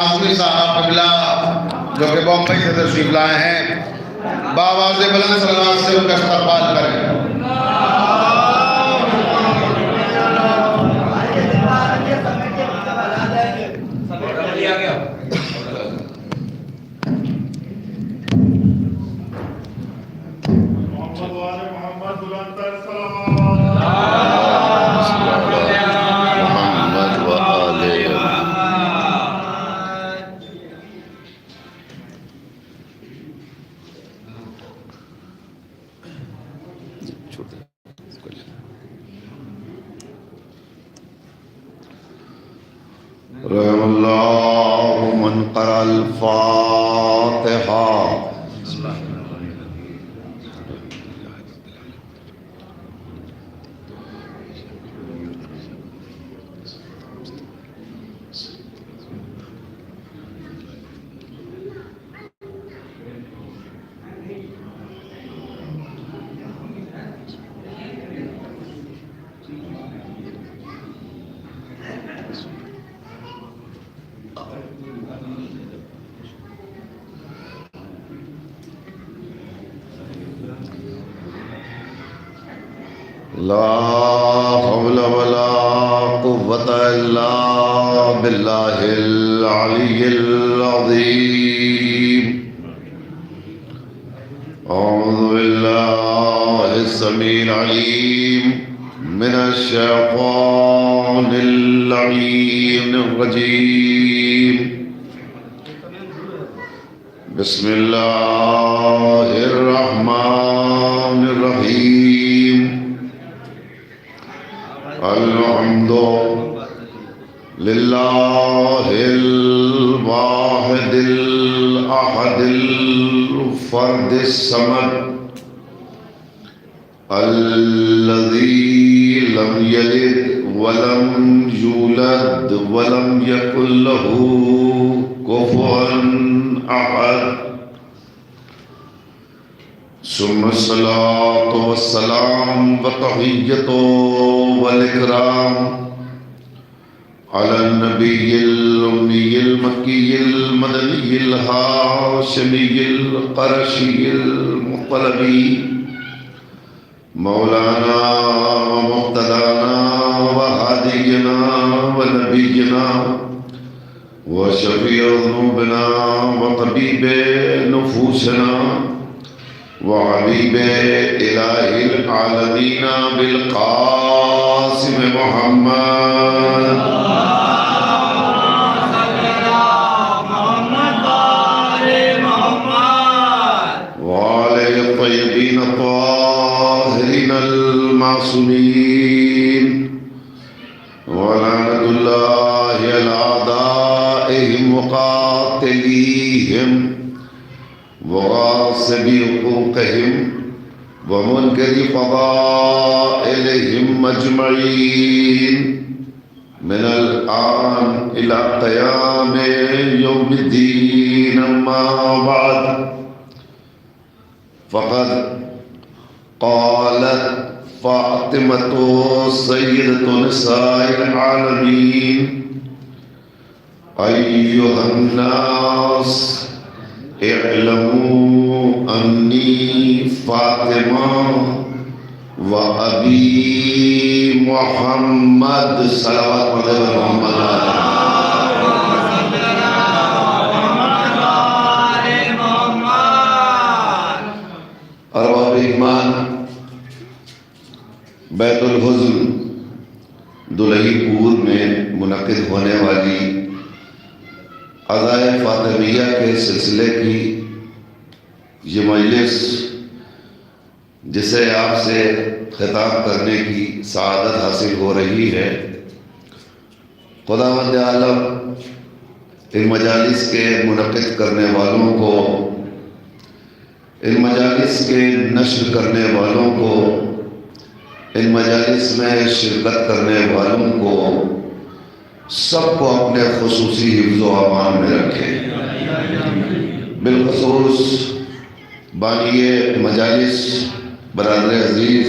آزمی صاحب قبلہ جو کہ بمبئی سے تشریف لائے ہیں، بآواز بلند صلوات سے ان کا استقبال کریں۔ رحم اللہ من قرأ الفاتحہ۔ لا حول ولا قوة إلا بالله العلي العظيم۔ أعوذ بالله السميع العليم من الشيطان اللعين الرجيم۔ بسم الله الرحمن الرحيم۔ الحمد لله الواحد الأحد الفرد الصمد الذي لم يلد ولم يولد ولم يكن له كفوا أحد، ثم الصلاة والسلام والتحية والإكرام على النبي الأمي المكي المدني الهاشمي القرشي المطلبي مولانا ومقتدانا وهادينا ونبينا وشفيع ذنوبنا وطبيب نفوسنا وحبيب إله العالمين بالقاسم محمد وآله الطيبين الطاهرين المعصومين، ولعنة الله على أعدائهم وقاتليهم وغاصب حقوقهم ومنكر فضائلهم أجمعين من الآن إلى قيام يوم الدين، أما بعد، فقد قالت فاطمة سيدة نساء العالمين: أيها الناس اعلموا أني فاطمة وأبي محمد صلوات محمد ارباب ایمان، بیت الحزن دلہی پور میں منعقد ہونے والی عزائے فاطمیہ کے سلسلے کی یہ مجلس، جسے آپ سے خطاب کرنے کی سعادت حاصل ہو رہی ہے، خداوند عالم ان مجالس کے منعقد کرنے والوں کو، ان مجالس کے نشر کرنے والوں کو، ان مجالس میں شرکت کرنے والوں کو، سب کو اپنے خصوصی حفظ و امان میں رکھے۔ بالخصوص بانی مجالس برادر عزیز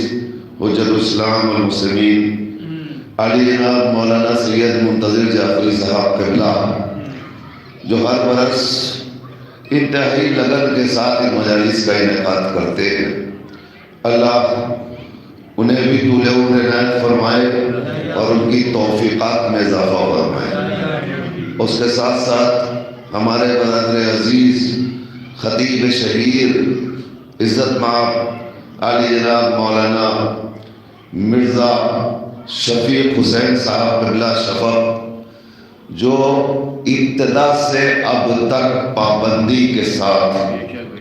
حجت الاسلام والمسلمین علی جناب مولانا سید منتظر جعفری صاحب قبلہ جو ہر برس انتہائی لگن کے ساتھ ان مجالس کا انعقاد کرتے ہیں، اللہ انہیں بھی طول عمر عنایت فرمائے اور ان کی توفیقات میں اضافہ فرمائے۔ اس کے ساتھ ساتھ ہمارے برادر عزیز خطیب شہیر عزت مآب عالی جناب مولانا مرزا شفیق حسین صاحب قبلہ شفق، جو ابتدا سے اب تک پابندی کے ساتھ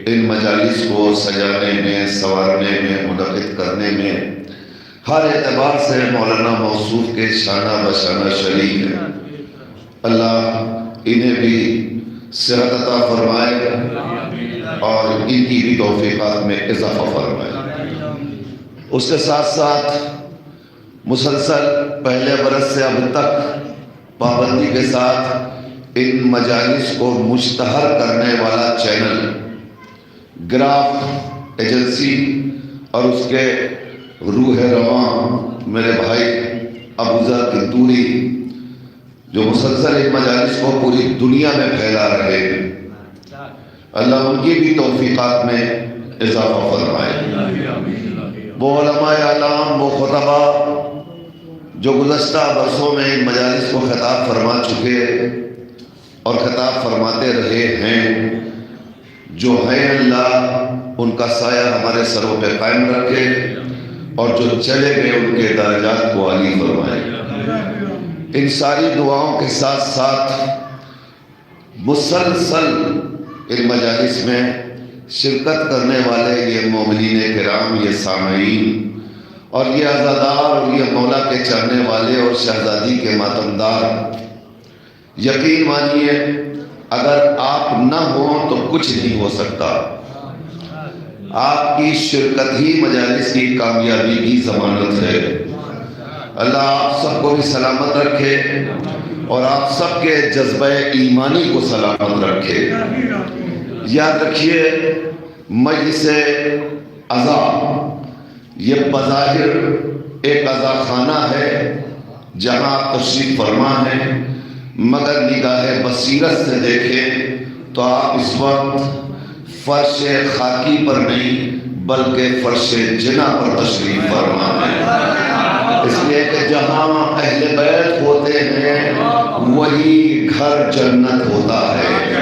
ان مجالس کو سجانے میں، سنوارنے میں، منعقد کرنے میں ہر اعتبار سے مولانا موصوف کے شانہ بشانہ شریک ہیں، اللہ انہیں بھی صحت عطا فرمائے اور ان کی بھی توفیقات میں اضافہ فرمائے۔ اس کے ساتھ ساتھ مسلسل پہلے برس سے اب تک پابندی کے ساتھ ان مجالس کو مشتہر کرنے والا چینل گراف ایجنسی اور اس کے روح رواں میرے بھائی ابوذر قنطوری، جو مسلسل ان مجالس کو پوری دنیا میں پھیلا رہے ہیں، اللہ ان کی بھی توفیقات میں اضافہ فرمائے۔ وہ علماء اعلام، وہ خطبہ جو گزشتہ برسوں میں ان مجالس کو خطاب فرما چکے اور خطاب فرماتے رہے ہیں، جو ہیں اللہ ان کا سایہ ہمارے سروں پہ قائم رکھے اور جو چلے گئے ان کے درجات کو عالی فرمائے۔ ان ساری دعاؤں کے ساتھ ساتھ مسلسل ان مجالس میں شرکت کرنے والے یہ مومنین کرام، یہ سامعین اور یہ عزادار اور یہ مولا کے چاہنے والے اور شہزادی کے ماتمدار، یقین مانیے اگر آپ نہ ہوں تو کچھ نہیں ہو سکتا۔ آپ کی شرکت ہی مجالس کی کامیابی کی ضمانت ہے۔ اللہ آپ سب کو بھی سلامت رکھے اور آپ سب کے جذبہ ایمانی کو سلامت رکھے۔ یاد رکھیے مجلس عزا یہ بظاہر ایک عزا خانہ ہے جہاں آپ تشریف فرما ہے، مگر نگاہ بصیرت سے دیکھیں تو آپ اس وقت فرش خاکی پر نہیں بلکہ فرش جنا پر تشریف فرما ہے، اس لیے کہ جہاں اہل بیت ہوتے ہیں وہی گھر جنت ہوتا ہے۔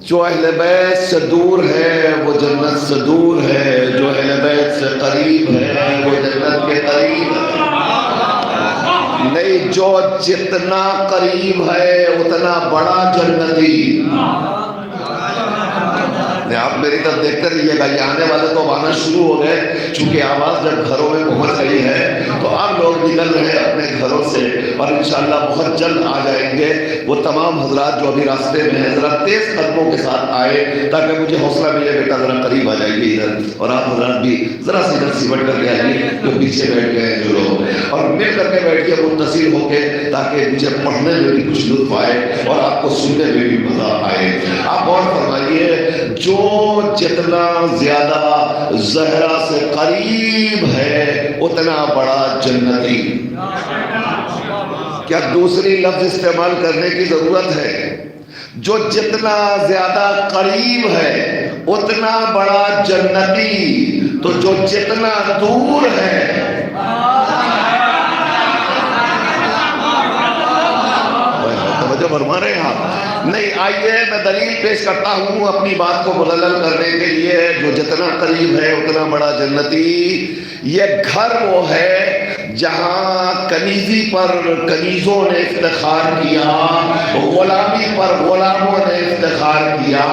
جو اہل بیت سے دور ہے وہ جنت سے دور ہے، جو اہل بیت سے قریب ہے وہ جنت کے قریب ہے۔ نہیں، جو جتنا قریب ہے اتنا بڑا جنتی۔ آپ میری طرف دیکھتے رہیے گا، یہ آنے والے تو آنا شروع ہو گئے، چونکہ آواز جب گھروں میں پہنچ رہی ہے تو آپ لوگ نکل رہے ہیں اپنے گھروں سے اور انشاءاللہ بہت جلد آ جائیں گے۔ وہ تمام حضرات جو ابھی راستے میں ہیں ذرا تیز قدموں کے ساتھ آئے تاکہ مجھے حوصلہ ملے، بیٹا ذرا قریب آ جائیے ادھر، اور آپ حضرات بھی ذرا سی ادھر سمٹ کر کے آئیے جو پیچھے بیٹھ گئے ہیں جو لوگ، اور مل کر کے بیٹھ کے متصل ہو کے تاکہ مجھے پڑھنے میں بھی کچھ لطف آئے اور آپ کو سننے میں بھی مزہ آئے۔ آپ غور فرمائیے، جو جتنا زیادہ زہرا سے قریب ہے اتنا بڑا جنتی۔ کیا دوسری لفظ استعمال کرنے کی ضرورت ہے؟ جو جتنا زیادہ قریب ہے اتنا بڑا جنتی، تو جو جتنا دور ہے توجہ فرما رہے ہیں آپ؟ نہیں، آئیے میں دلیل پیش کرتا ہوں اپنی بات کو مدلل کرنے کے لیے۔ جو جتنا قریب ہے اتنا بڑا جنتی، یہ گھر وہ ہے جہاں کنیزی پر کنیزوں نے افتخار کیا، غلامی پر غلاموں نے افتخار کیا۔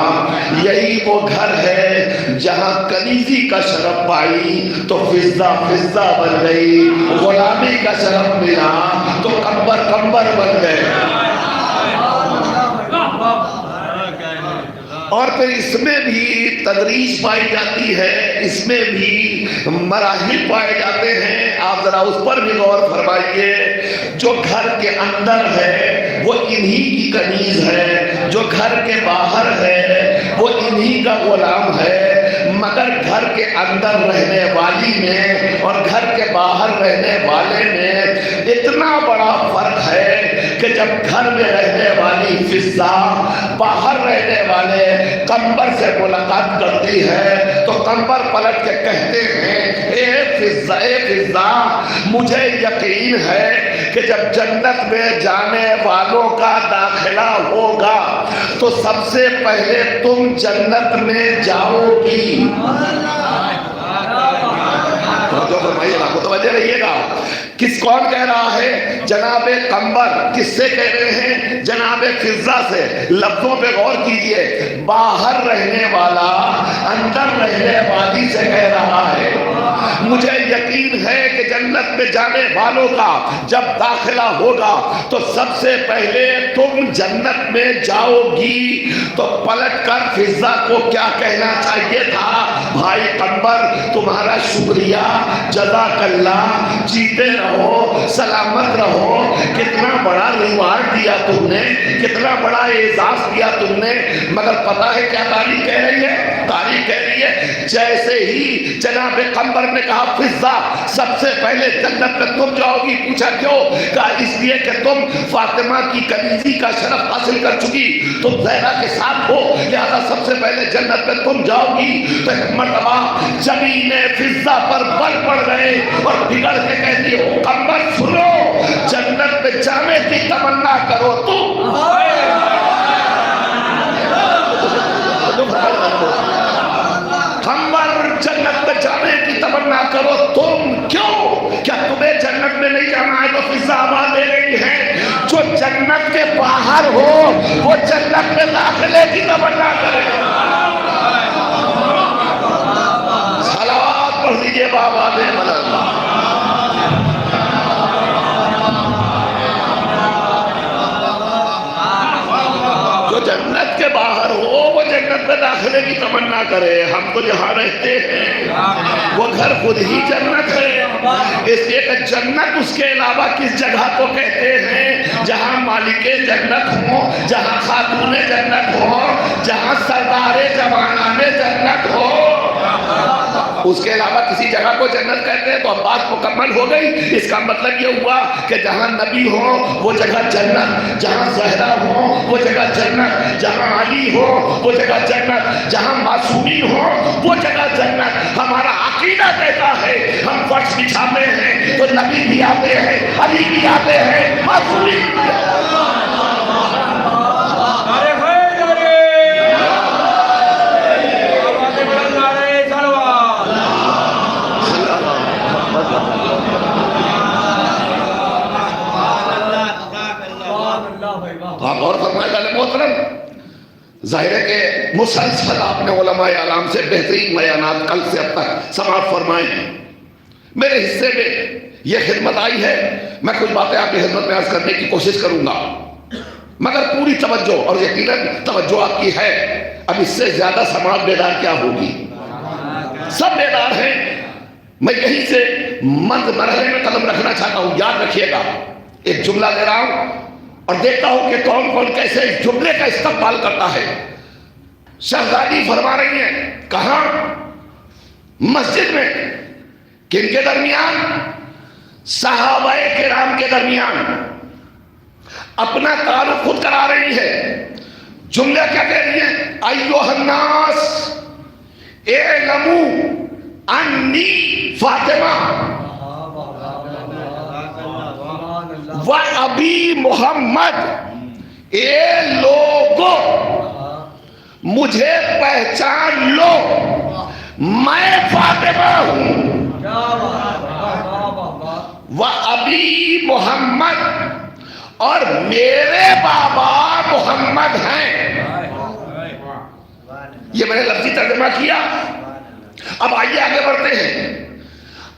یہی وہ گھر ہے جہاں کنیزی کا شرف پائی تو فضہ فضہ بن گئی، غلامی کا شرف ملا تو قمبر قمبر بن گئے۔ اور پھر اس میں بھی تدریج پائی جاتی ہے، اس میں بھی مراحل پائے جاتے ہیں۔ آپ ذرا اس پر بھی غور فرمائیے۔ جو گھر کے اندر ہے وہ انہی کی کنیز ہے، جو گھر کے باہر ہے وہ انہی کا غلام ہے، مگر گھر کے اندر رہنے والی میں اور گھر کے باہر رہنے والے میں اتنا بڑا فرق ہے کہ جب گھر میں رہنے والی فضا باہر رہنے والے قمر سے ملاقات کرتی ہے تو قمر پلٹ کے کہتے ہیں اے فضا مجھے یقین ہے کہ جب جنت میں جانے والوں کا داخلہ ہوگا تو سب سے پہلے تم جنت میں جاؤ گی۔ توجہ رہیے گا، کس کون کہہ رہا ہے؟ جناب قمر۔ کس سے کہہ رہے ہیں؟ جناب فضا سے۔ لفظوں پہ غور کیجئے، باہر رہنے والا اندر رہنے والی سے کہہ رہا ہے مجھے یقین ہے کہ جنت میں جانے والوں کا جب داخلہ ہوگا تو سب سے پہلے تم جنت میں جاؤ گی۔ تو پلٹ کر فضا کو کیا کہنا چاہیے تھا؟ بھائی قمر تمہارا شکریہ، جزاک اللہ، جیتے رہو، سلامت رہو، کتنا بڑا ریوارڈ دیا تم نے، کتنا بڑا اعزاز دیا تم نے۔ مگر پتہ ہے کیا تاریخ کہہ رہی ہے؟ تاریخ کہہ رہی ہے جیسے ہی جناب قمر نے کہا فضا سب سے پہلے جنت میں تم جاؤ گی، پوچھا کیوں؟ کہا اس لیے کہ تم فاطمہ کی کنیزی کا شرف حاصل کر چکی، تم زہرا کے ساتھ ہو، لہذا سب سے پہلے جنت میں تم جاؤ گی۔ تو ایک مرتبہ زمین فضا پر بل پڑ گئے اور بگڑ کے کہتی ہو قمر سنو، جنت میں جانے کی تمنا کرو تم۔ قمر جنت میں جانے کی تمنا کرو تم، کیوں؟ کیا تمہیں جنت میں نہیں جانا ہے؟ تو فضا آواز دے رہی ہے جو جنت کے باہر ہو وہ جنت میں داخلے کی تمنا کرے۔ صلوات پڑھ دیجئے بابا دے ملک۔ جو جنت کے باہر ہو وہ جنت میں داخلے کی تمنا کرے۔ ہم تو جہاں رہتے ہیں وہ گھر خود ہی جنت ہے، اس لیے کہ جنت اس کے علاوہ کس جگہ کو کہتے ہیں؟ جہاں مالک جنت ہو، جہاں خاتون جنت ہو، جہاں سردار جوانان جنت ہو، اس کے علاوہ کسی جگہ کو جنت کہتے ہیں۔ تو اب بات مکمل ہو گئی۔ اس کا مطلب یہ ہوا کہ جہاں نبی ہو وہ جگہ جنت، جہاں زہرا ہو وہ جگہ جنت، جہاں علی ہو وہ جگہ جنت، جہاں معصومین ہو وہ جگہ جنت۔ ہمارا عقیدہ کہتا ہے ہم فرش بچھاتے ہیں تو نبی بھی آتے ہیں، علی بھی آتے ہیں، معصومین بھی آتے ہیں۔ آپ اور فرمائے گا محترم، ظاہر ہے کہ مسلسل آپ نے علماء اعلام سے بہترین بیانات کل سے اب تک سماعت فرمائے ہیں۔ میرے حصے میں یہ خدمت آئی ہے، میں کچھ باتیں آپ کی خدمت میں عرض کرنے کی کوشش کروں گا، مگر پوری توجہ، اور یقیناً توجہ آپ کی ہے۔ اب اس سے زیادہ سماعت بیدار کیا ہوگی؟ سب بیدار ہیں۔ میں یہیں سے مند مرحلے میں قدم رکھنا چاہتا ہوں، یاد رکھیے گا۔ ایک جملہ دے رہا ہوں اور دیکھتا ہوں کہ کون کون کیسے اس جملے کا استقبال کرتا ہے۔ شہزادی فرما رہی ہیں، کہاں؟ مسجد میں۔ کن کے درمیان؟ صحابہ کرام کے درمیان۔ اپنا تعارف خود کرا رہی ہے۔ جملہ کیا کہہ رہی ہے؟ ایھا الناس اعلموا انی فاطمہ و ابی محمد، اے لوگو مجھے پہچان لو، میں فاطمہ ہوں، و ابی محمد، اور میرے بابا محمد ہیں۔ یہ میں نے لفظی ترجمہ کیا۔ اب آئیے آگے بڑھتے ہیں۔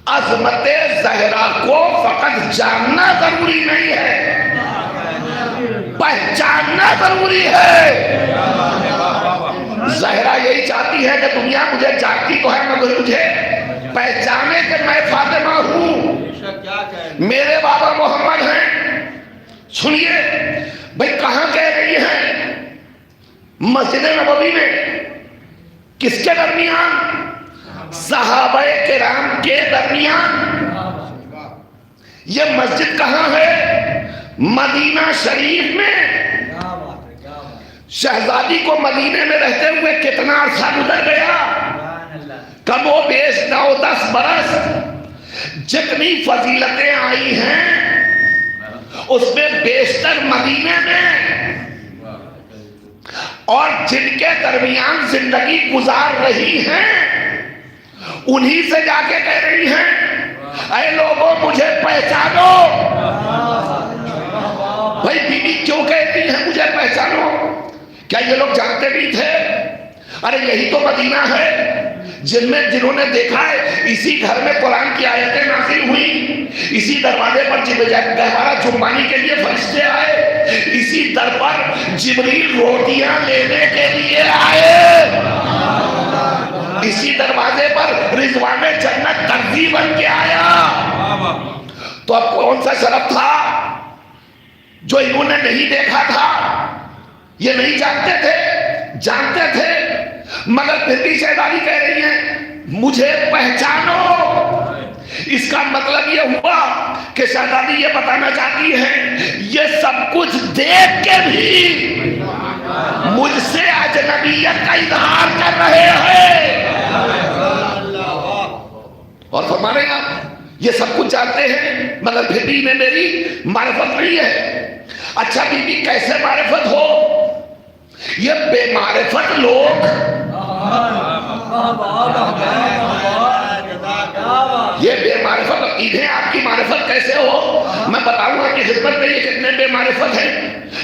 عظمت زہرا کو فقط جاننا ضروری نہیں ہے، پہچاننا ضروری ہے۔ زہرا یہی چاہتی ہے کہ دنیا مجھے جانتی تو ہے مگر مجھے پہچانے کہ میں فاطمہ ہوں، میرے بابا محمد ہیں۔ سنیے، بھائی کہاں کہہ رہی ہیں؟ مسجد نبوی میں. کس کے درمیان؟ صحابہ کرام کے درمیان. یہ مسجد کہاں ہے؟ مدینہ شریف میں. شہزادی کو مدینے میں رہتے ہوئے کتنا عرصہ گزر گیا؟ کم و بیش 9-10 برس. جتنی فضیلتیں آئی ہیں اس میں بیشتر مدینے میں، اور جن کے درمیان زندگی گزار رہی ہیں انہی سے جا کے کہہ رہی ہیں اے لوگوں مجھے پہچانو. بھائی بی بی کیوں کہتی ہیں مجھے پہچانو؟ کیا یہ لوگ جانتے بھی تھے؟ ارے یہی تو مدینہ ہے جنہوں نے دیکھا ہے اسی گھر میں قرآن کی آیتیں نازل ہوئی، اسی دروازے پر گہوارہ جمبانی کے لیے فرشتے آئے، اسی در پر جبریل روٹیاں لینے کے لیے آئے، اسی دروازے پر رضوان جنت قرضی بن کے آیا. تو اب کون سا شرف تھا جو انہوں نے نہیں دیکھا تھا؟ یہ نہیں جانتے تھے؟ جانتے تھے، مگر پھر بھی شہزادی کہہ رہی ہیں مجھے پہچانو. اس کا مطلب یہ ہوا کہ شہزادی یہ بتانا چاہتی ہے یہ سب کچھ دیکھ کے بھی مجھ سے اجنبیت کا اظہار کر رہے ہیں. اور فرما رہے ہیں آپ یہ سب کچھ جانتے ہیں مگر پھر بھی انہیں میری معرفت نہیں ہے. اچھا بی بی کیسے معرفت ہو؟ یہ بے معرفت لوگ، یہ بے معرفت، انہیں آپ کی معرفت کیسے ہو؟ میں بتاؤں آپ کی خدمت میں یہ کتنے بے معرفت ہیں.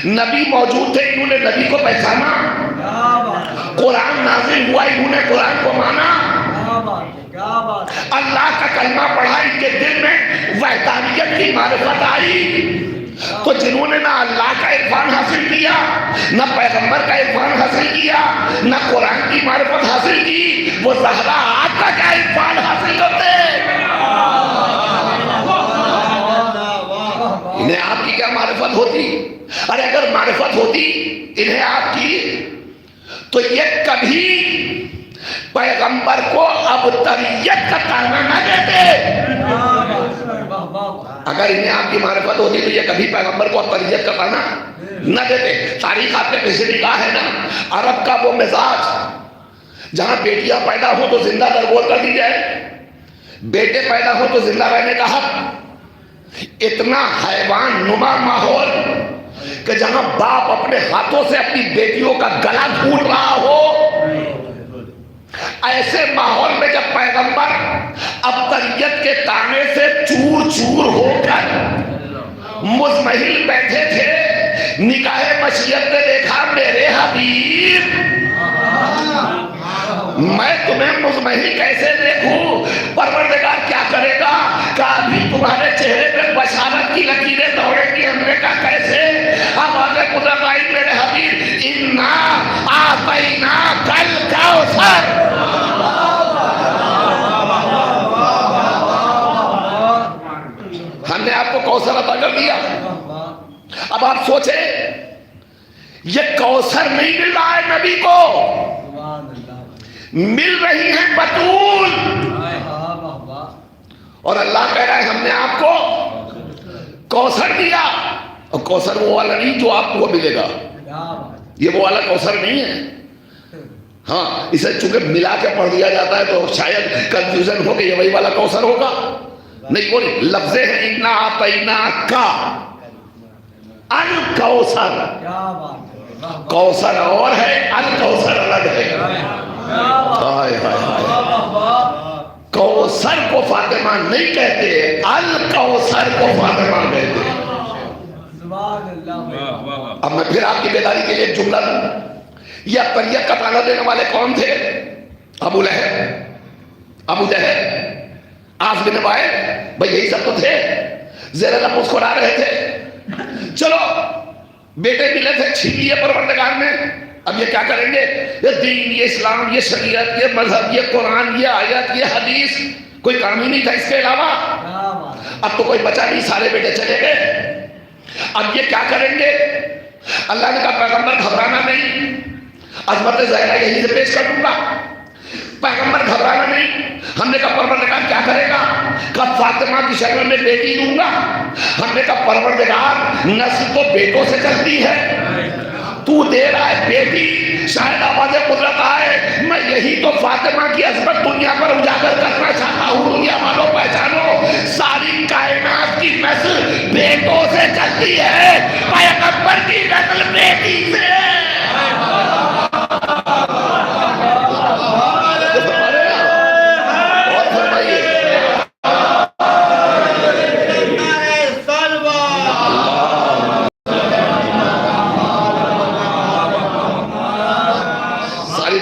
نبی موجود تھے، انہوں نے نبی کو پہچانا. قرآن نازل ہوا، انہوں نے قرآن کو مانا. اللہ کا کلمہ پڑھا، ان کے دل میں وحدانیت کی معرفت آئی. تو جنہوں نے نہ اللہ کا عرفان حاصل کیا، نہ پیغمبر کا عرفان حاصل کیا، نہ قرآن کی معرفت حاصل کی، وہ زہرا آپ کا کیا عرفان حاصل کرتے؟ انہیں آپ کی کیا معرفت ہوتی؟ ارے اگر معرفت ہوتی انہیں آپ کی تو یہ کبھی پیغمبر کو ابتریت کا تانا نہ دیتے. اگر انہیں آپ کی معرفت ہوتی تو یہ کبھی پیغمبر کو ابتریت کا تانا نہ دیتے. تاریخ آپ کے پیچھے لکھا ہے نا، عرب کا وہ مزاج جہاں بیٹیاں پیدا ہو تو زندہ درگور کر دی جائے، بیٹے پیدا ہو تو زندہ رہنے کا حق. اتنا حیوان نما ماحول کہ جہاں باپ اپنے ہاتھوں سے اپنی بیٹیوں کا گلا گھونٹ رہا ہو، ایسے ماحول میں جب پیغمبر ابتریت کے تانے سے چور چور ہو کر مزمحل بیٹھے تھے، نکاح مشیت نے دیکھا میرے حبیب میں تمہیں مزمحل کیسے دیکھوں؟ پروردگار کیا کرے گا؟ کہا ابھی تمہارے چہرے پہ بشارت کی لکیریں دوڑیں گی. ہم نے کہا کیسے؟ اب آگے قدرت آئی میرے حبیب انا آتینا کل کوثر. ہم نے آپ کو کوثر عطا کر دیا. اب آپ سوچیں یہ کوثر نہیں مل رہا ہے نبی کو، مل رہی ہیں بطول. اور اللہ کہہ رہا ہے ہم نے آپ کو کوثر دیا. اور کوثر وہ والا نہیں جو آپ کو ملے گا، یہ وہ والا کوثر نہیں ہے. ہاں اسے چونکہ ملا کے پڑھ دیا جاتا ہے تو شاید کنفیوژن ہو کہ یہ وہی والا کوثر ہوگا. نہیں، وہ لفظیں ہیں انا اعطینا کا الکوثر. کوثر اور ہے، الکوثر الگ ہے. کوثر کو فاطمہ نہیں کہتے، الکوثر کو فاطمہ کہتے. اب میں پھر آپ کی بیداری کے لیے ایک جملہ دوں. یہ اکبریت کا تانا دینے والے کون تھے؟ ابو لہب، ابو جہل، عاص بن وائل. بھئی یہی سب تو تھے، زیر لب مسکرا رہے تھے. چلو بیٹے ملے تھے، چھین لیے پروردگار نے. اب یہ کیا کریں گے؟ یہ دین، یہ اسلام، یہ شریعت، یہ مذہب، یہ قرآن، یہ آیت، یہ حدیث، کوئی کام ہی نہیں تھا اس کے علاوہ. اب تو کوئی بچا نہیں، سارے بیٹے چلے گئے. اب یہ کیا کریں گے؟ اللہ نے کہا پیغمبر گھبرانا نہیں، عظمت زہرا یہیں سے پیش کر دوں گا۔ پیغمبر گھبرانا نہیں۔ ہم نے کہا پروردگار کیا کرے گا؟ کہا فاطمہ کی شکل میں بیٹی دوں گا۔ ہم نے کہا پروردگار نسل تو بیٹوں سے چلتی ہے، تو دے رہا ہے بیٹی، شاید آواز قدرت آئے۔ میں یہی تو فاطمہ کی عظمت دنیا پر اجاگر کرنا چاہتا ہوں۔ دنیا والوں پہچانو، ساری کائنات کی نسل بیٹوں سے چلتی ہے، پیغمبر کی نسل بیٹی سے۔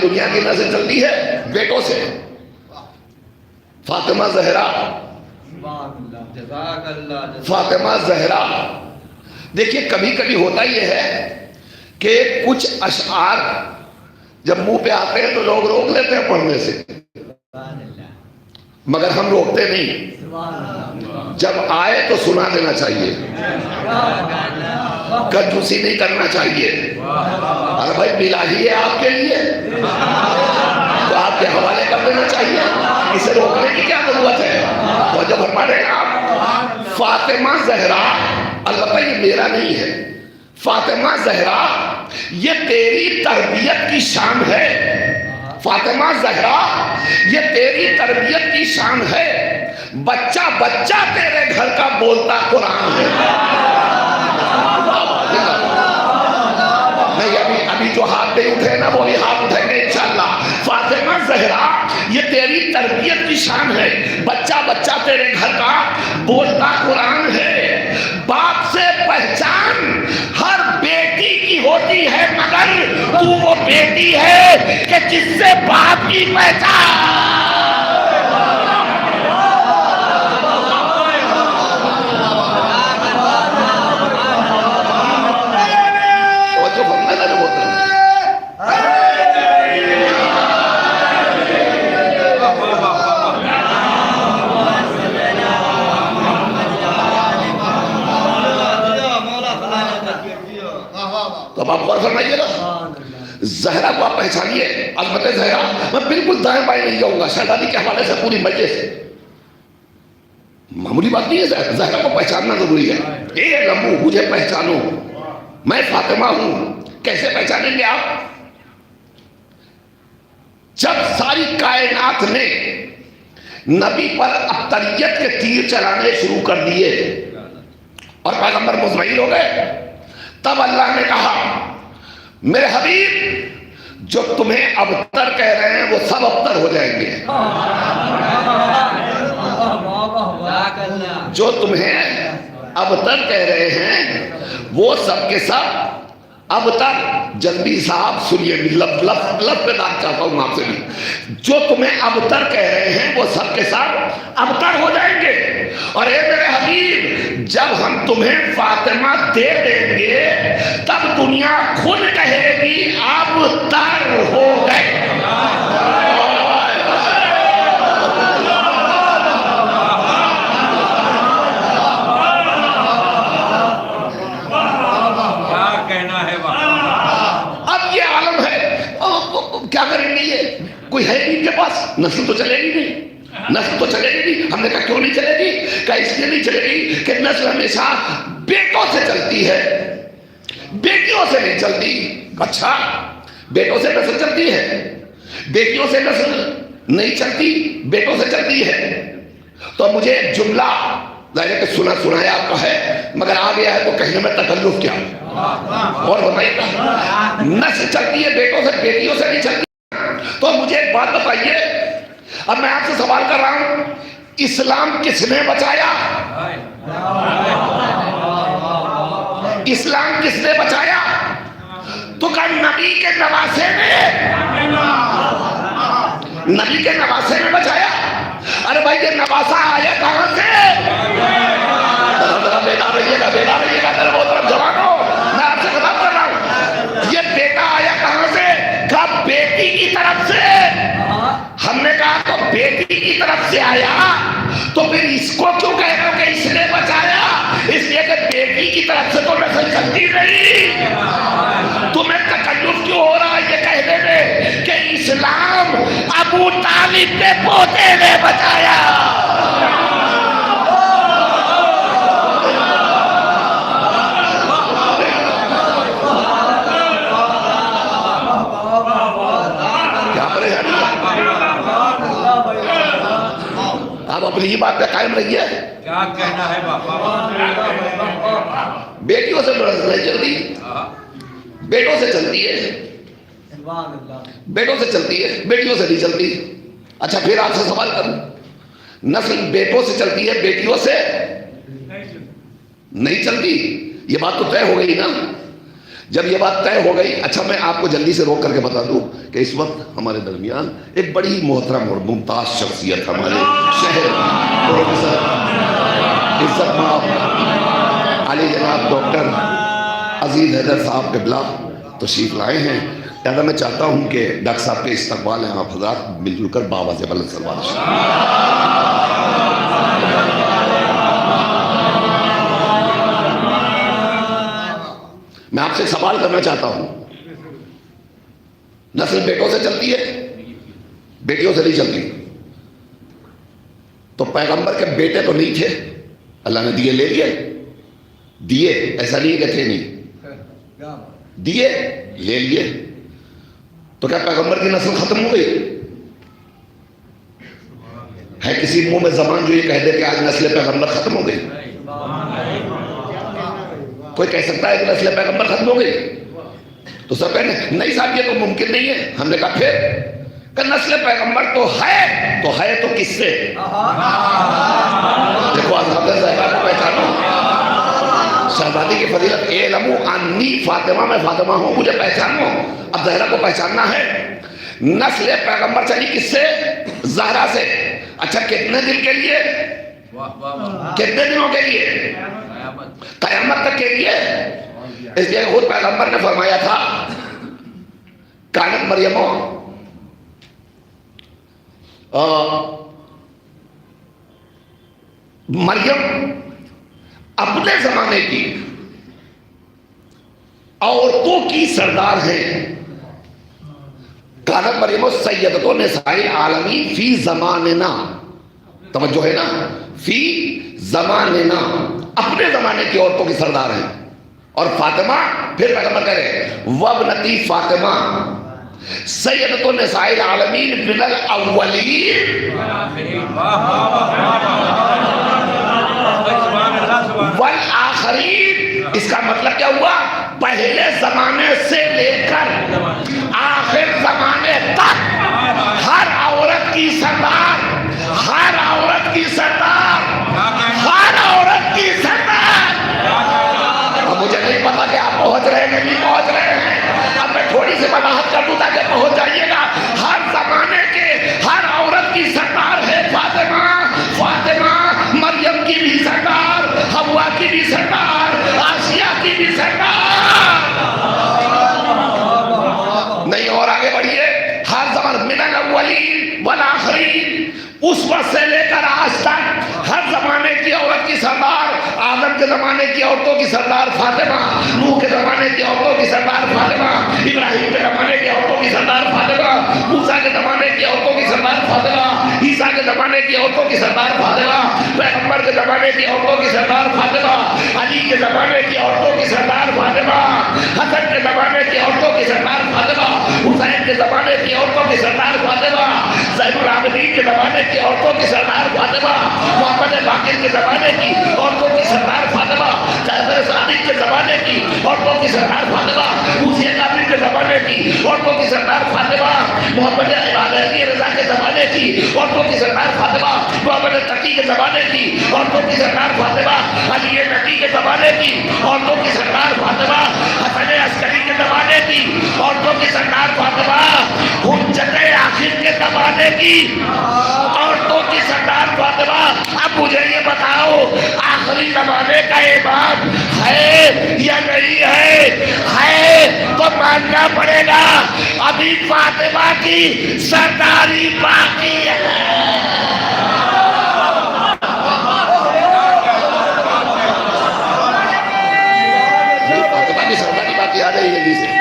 دنیا کی نسل چلتی ہے بیٹوں سے۔ فاطمہ زہرا، فاطمہ زہرا، دیکھیے کبھی کبھی ہوتا یہ ہے کہ کچھ اشعار جب منہ پہ آتے ہیں تو لوگ روک لیتے ہیں پڑھنے سے، مگر ہم روکتے نہیں، جب آئے تو سنا دینا چاہیے، کنجوسی نہیں کرنا چاہیے۔ ارے بھائی الہی ہے آپ کے لیے تو آپ کے حوالے کر دینا چاہیے، اسے روکنے کی کیا ضرورت ہے؟ اور جب ہمارے آپ فاطمہ زہرا، البتہ یہ میرا نہیں ہے، فاطمہ زہرا یہ تیری تربیت کی شان ہے، فاطمہ زہرا یہ تیری تربیت کی شان ہے، بچہ بچہ تیرے گھر کا بولتا قرآن ہے۔ نہیں ابھی جو ہاتھ نہیں اٹھے نا وہ بھی ہاتھ اٹھیں گے انشاءاللہ۔ فاطمہ زہرا یہ تیری تربیت کی شان ہے، بچہ بچہ تیرے گھر کا بولتا قرآن ہے۔ باپ سے پہچان ہر بیٹی کی ہوتی ہے، مگر تو وہ بیٹی ہے کہ جس سے باپ کی پہچان۔ اب آپ غور فرمائیے گا، زہرا کو آپ پہچانیے، عظمت زہرا۔ میں بالکل دائیں بائیں نہیں جاؤں گا، شہزادی کے حوالے سے پوری مجلس، معمولی بات نہیں ہے، زہرا کو پہچاننا ضروری ہے۔ اے لمبو مجھے پہچانو، میں فاطمہ ہوں۔ کیسے پہچانیں گے آپ؟ جب ساری کائنات نے نبی پر ابتریت کے تیر چلانے شروع کر دیے اور پیغمبر مطمئن ہو گئے، تب اللہ نے کہا میرے حبیب جو تمہیں ابتر کہہ رہے ہیں وہ سب ابتر ہو جائیں گے، جو تمہیں ابتر کہہ رہے ہیں وہ سب کے سب ابتر۔ جلدی صاحب سنیے، لفظ پہ داد چاہتا ہوں آپ سے بھی، جو تمہیں ابتر کہہ رہے ہیں وہ سب کے سب ابتر ہو جائیں گے۔ اور اے میرے حبیب جب ہم تمہیں فاطمہ دے دیں گے تب دنیا خود کہے گی ابتر ہو گئے۔ کیا کریں گے؟ یہ کوئی ہے نہیں ان کے پاس، نسل تو چلے گی نہیں، نسل تو چلے گی نہیں۔ ہم نے کہا کیوں نہیں چلے گی؟ کہا اس لیے نہیں چلے گی کہ نسل ہمیشہ بیٹوں سے چلتی ہے، بیٹیوں سے نہیں چلتی۔ اچھا بیٹوں سے نسل چلتی ہے، بیٹیوں سے نسل نہیں چلتی، بیٹوں سے چلتی ہے۔ تو مجھے ایک جملہ ظاہر ہے کہ سنا سنایا آپ کا ہے، مگر آ گیا ہے تو کہنے میں تکلف کیا؟ اور بتائیے نسل چلتی ہے بیٹوں سے، بیٹیوں سے نہیں چلتی۔ تو مجھے ایک بات بتائیے، اب میں آپ سے سوال کر رہا ہوں، اسلام کس نے بچایا؟ اسلام کس نے بچایا؟ تو کہا نبی کے نواسے نے، نبی کے نواسے نے بچایا۔ ارے بھائی یہ نواسا آیا کہاں سے؟ بیدار رہیے گا، بیدار رہیے گا میرے محترم جوانوں، میں آپ سے خطاب کر رہا ہوں۔ یہ بیٹا آیا کہاں سے؟ کہا بیٹی کی طرف سے۔ ہم نے کہا تو بیٹی کی طرف سے آیا تو پھر اس کو کیوں کہہ رہے ہو کہ اس نے بچایا؟ اس لیے کہ بیٹی کی طرف سے تو نسل چلتی نہیں۔ ابو طالب کے پوتے نے بچایا. آپ اپنی ہی بات پہ قائم رہیے. کیا کہنا ہے بابا؟ بیٹیوں سے نہیں چلتی, بیٹوں سے چلتی ہے, بیٹوں سے چلتی ہے, بیٹیوں سے نہیں چلتی. اچھا پھر آپ سے سوال کروں, نسل بیٹوں سے چلتی ہے بیٹیوں سے نہیں چلتی, یہ بات تو طے ہو گئی نا. جب یہ بات طے ہو گئی, اچھا میں آپ کو جلدی سے روک کر کے بتا دوں کہ اس وقت ہمارے درمیان ایک بڑی محترم اور ممتاز شخصیت ہمارے شہر پروفیسر عزت مآب علی جناب ڈاکٹر عزیز حیدر صاحب قبلہ تشریف لائے ہیں. لہذا میں چاہتا ہوں کہ ڈاکٹر صاحب کے استقبال ہیں آپ حضرات مل جل کر باواز بلند سلوات. میں آپ سے سوال کرنا چاہتا ہوں, نسل بیٹوں سے چلتی ہے بیٹیوں سے نہیں چلتی, تو پیغمبر کے بیٹے تو نہیں تھے, اللہ نے دیے لے لیے, دیے ایسا نہیں کہ تھے نہیں, دیے لے لیے, تو کیا پیغمبر کی نسل ختم ہو گئی؟ ہے کسی منہ میں زبان جو یہ کہہ دے کہ آج نسل پیغمبر ختم ہو گئی؟ کوئی کہہ سکتا ہے کہ نسل پیغمبر ختم ہو گئی؟ تو سب کہنے نہیں صاحب یہ تو ممکن نہیں ہے. ہم نے کہا پھر کہ نسل پیغمبر تو ہے تو کس سے؟ دیکھو حضرت زہرا کو پہچانو, شہزادی کی فضیلت اعلموا انی فاطمہ, میں فاطمہ ہوں مجھے پہچانو. اب زہرا کو پہچاننا ہے. نسل پیغمبر چلی کس سے؟ زہرا سے. اچھا کتنے دن کے لیے؟ کتنے دنوں کے لیے؟ قیامت تک کے لیے. اس لیے خود پیغمبر نے فرمایا تھا کانت مریم اپنے زمانے کی عورتوں کی سردار ہے. کانت مریم سیدۃ نساء العالمین فی زماننا, توجہ ہے نا, فی زماننا, اپنے زمانے کی عورتوں کی سردار ہیں. اور فاطمہ پھر پیغمبر کہہ رہے وابنتی فاطمہ سیدۃ النساء العالمین من الاولین والآخرین. اس کا مطلب کیا ہوا؟ پہلے زمانے سے لے کر آخر زمانے تک ہر عورت کی سردار, ہر عورت کی سردار, ہر عورت کی سردار. اب مجھے نہیں پتا کہ آپ پہنچ رہے ہیں نہیں پہنچ رہے ہیں. اب میں تھوڑی سی وضاحت کر دوں تاکہ پہنچ جائیے گا. ہر زمانے کے ہر عورت کی سردار ہے فاطمہ. فاطمہ مریم کی بھی سردار, حوا کی بھی سردار, آسیہ کی بھی سردار. نہیں اور آگے بڑھیے. ہر زمان من الاولین والآخرین, اس وقت سے لے کر آج تک ہر زمانے کی عورت کی سردار. آدم کے زمانے کی عورتوں کی سردار فاطمہ, نوح کے زمانے کی عورتوں کی سردار فاطمہ, ابراہیم کے زمانے کی عورتوں کی سردار فاطمہ, موسیٰ کے زمانے کی عورتوں کی سردار فاطمہ, عیسیٰ کے زمانے کی عورتوں کی سردار فاطمہ, پیغمبر کے زمانے کی عورتوں کی سردار فاطمہ, علی کے زمانے کی عورتوں کی سردار فاطمہ, حسن کے زمانے کی عورتوں کی سردار فاطمہ, حسین کے زمانے کی عورتوں کی سردار فاطمہ, زین العابدین کے زمانے کی عورتوں کی سردار فاطمہ, محمد باقر کے زمانے کی عورتوں کی سردار فاطمہ, جعفر صادق کے زمانے کی عورتوں کی سردار فاطمہ, موسی کاظم کے زمانے کی عورتوں کی سردار فاطمہ, محمد علی رضا کے زمانے کی عورتوں کی سردار فاطمہ, محمد تقی کے زمانے کی عورتوں کی سردار فاطمہ, علی نقی کے زمانے کی عورتوں کی سردار فاطمہ, حسن عسکری کے زمانے کی عورتوں کی سردار فاطمہ, حجت آخر کے زمانے کی عورتوں کی سردار فاطمہ. اب مجھے یہ بتاؤ آخری زمانے کا امام ہے یا نہیں ہے؟ ہے تو ماننا پڑے گا ابھی فاطمہ کی سرداری باقی ہے. فاطمہ کی سرداری باقی آ رہی ہے جی سے.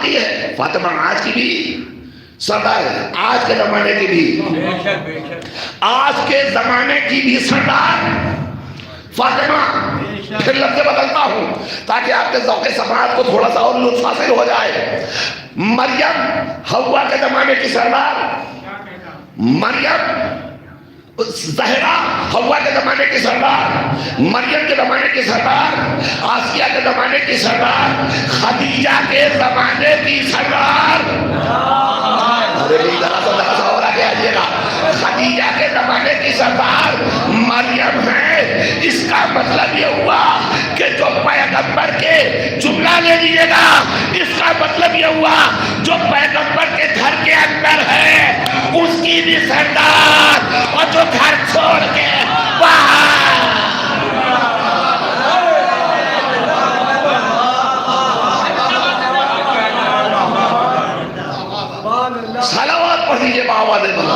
کی ہے، فاطمہ آج کی بھی سردار ہے، آج کے زمانے کی بھی، بے شک بے شک آج کے زمانے کی بھی سردار فاطمہ۔ پھر لفظ بدلتا ہوں تاکہ آپ کے ذوق سماعت کو تھوڑا سا اور لطف حاصل ہو جائے۔ مریم حوا کے زمانے کی سردار، مریم زہرا حوا کے زمانے کی سردار، مریم کے زمانے کی سردار، آسیہ کے زمانے کی سردار، خدیجہ کے زمانے کی سردار۔ ارے نہیں، ذرا سا اور آگے آئیے گا۔ خدیجہ کے زمانے کی سردار مریم ہے۔ اس کا مطلب یہ ہوا کہ جو پیغمبر کے جملہ لے لیجیے گا، اس کا مطلب یہ ہوا جو پیغمبر کے گھر کے اندر ہے اس کی بھی سردار، اور جو گھر چھوڑ کے باہر۔ صلوات پڑھ دیجئے بآواز بلند۔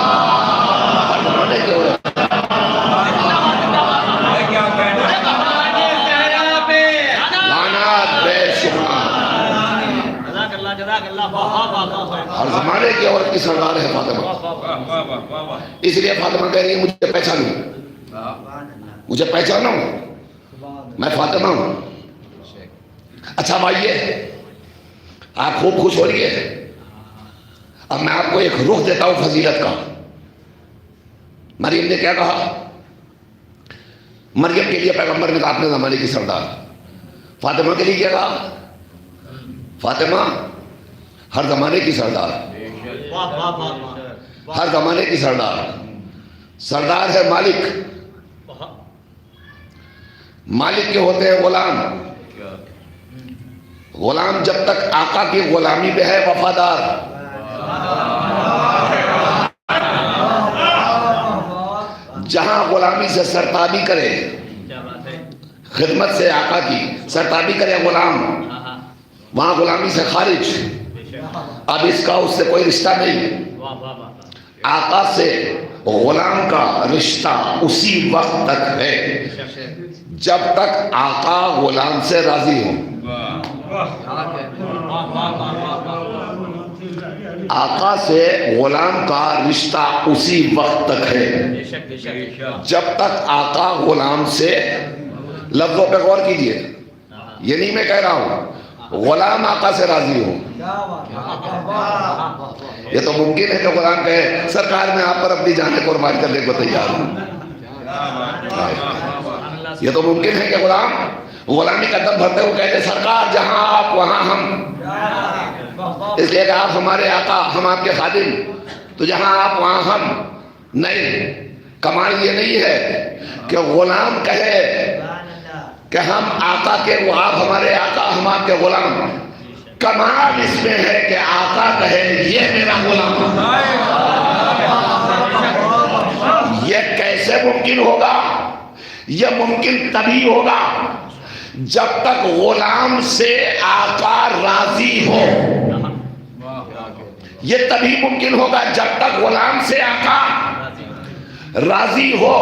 ہر زمانے کی عورت کی سردار ہے فاطمہ، اس لیے فاطمہ کہہ رہی ہے مجھے پہچانو، مجھے پہچانو، میں فاطمہ ہوں۔ اچھا بھائیے، آپ خوب خوش ہو رہی ہے۔ اب میں آپ کو ایک رخ دیتا ہوں فضیلت کا۔ مریم نے کیا کہا؟ مریم کے لیے پیغمبر نے کہا اپنے زمانے کی سردار۔ فاطمہ کے لیے کیا کہا؟ فاطمہ ہر زمانے کی سردار، ہر زمانے کی سردار۔ سردار ہے مالک، مالک کے ہوتے ہیں غلام، غلام جب تک آقا کی غلامی پہ ہے وفادار، جہاں غلامی سے سرتابی کرے، خدمت سے آقا کی سرتابی کرے غلام، وہاں غلامی سے خارج۔ اب اس کا اس سے کوئی رشتہ نہیں، آقا سے غلام کا رشتہ اسی وقت تک ہے جب تک آقا غلام سے راضی ہو۔ آقا سے غلام کا رشتہ اسی وقت تک ہے جب تک آقا غلام سے، لفظوں پہ غور کیجئے، یہ نہیں میں کہہ رہا ہوں غلام آقا سے راضی ہو۔ یہ تو ممکن ہے کہ غلام کہے سرکار میں آپ پر اپنی جانیں قربان کرنے کو تیار ہوں، یہ تو ممکن ہے کہ غلام غلامی کا دم بھرتے ہوئے کہتے سرکار جہاں آپ وہاں ہم، اس لیے کہ آپ ہمارے آقا، ہم آپ کے خادم، تو جہاں آپ وہاں ہم۔ نہیں، کمال یہ نہیں ہے کہ غلام کہے کہ ہم آقا کے، وہ آپ ہمارے آقا ہم آپ کے غلام۔ کمال اس میں ہے کہ آقا کہے یہ میرا غلام۔ یہ کیسے ممکن ہوگا؟ یہ ممکن تبھی ہوگا جب تک غلام سے آقا راضی ہو۔ یہ تبھی ممکن ہوگا جب تک غلام سے آقا راضی ہو۔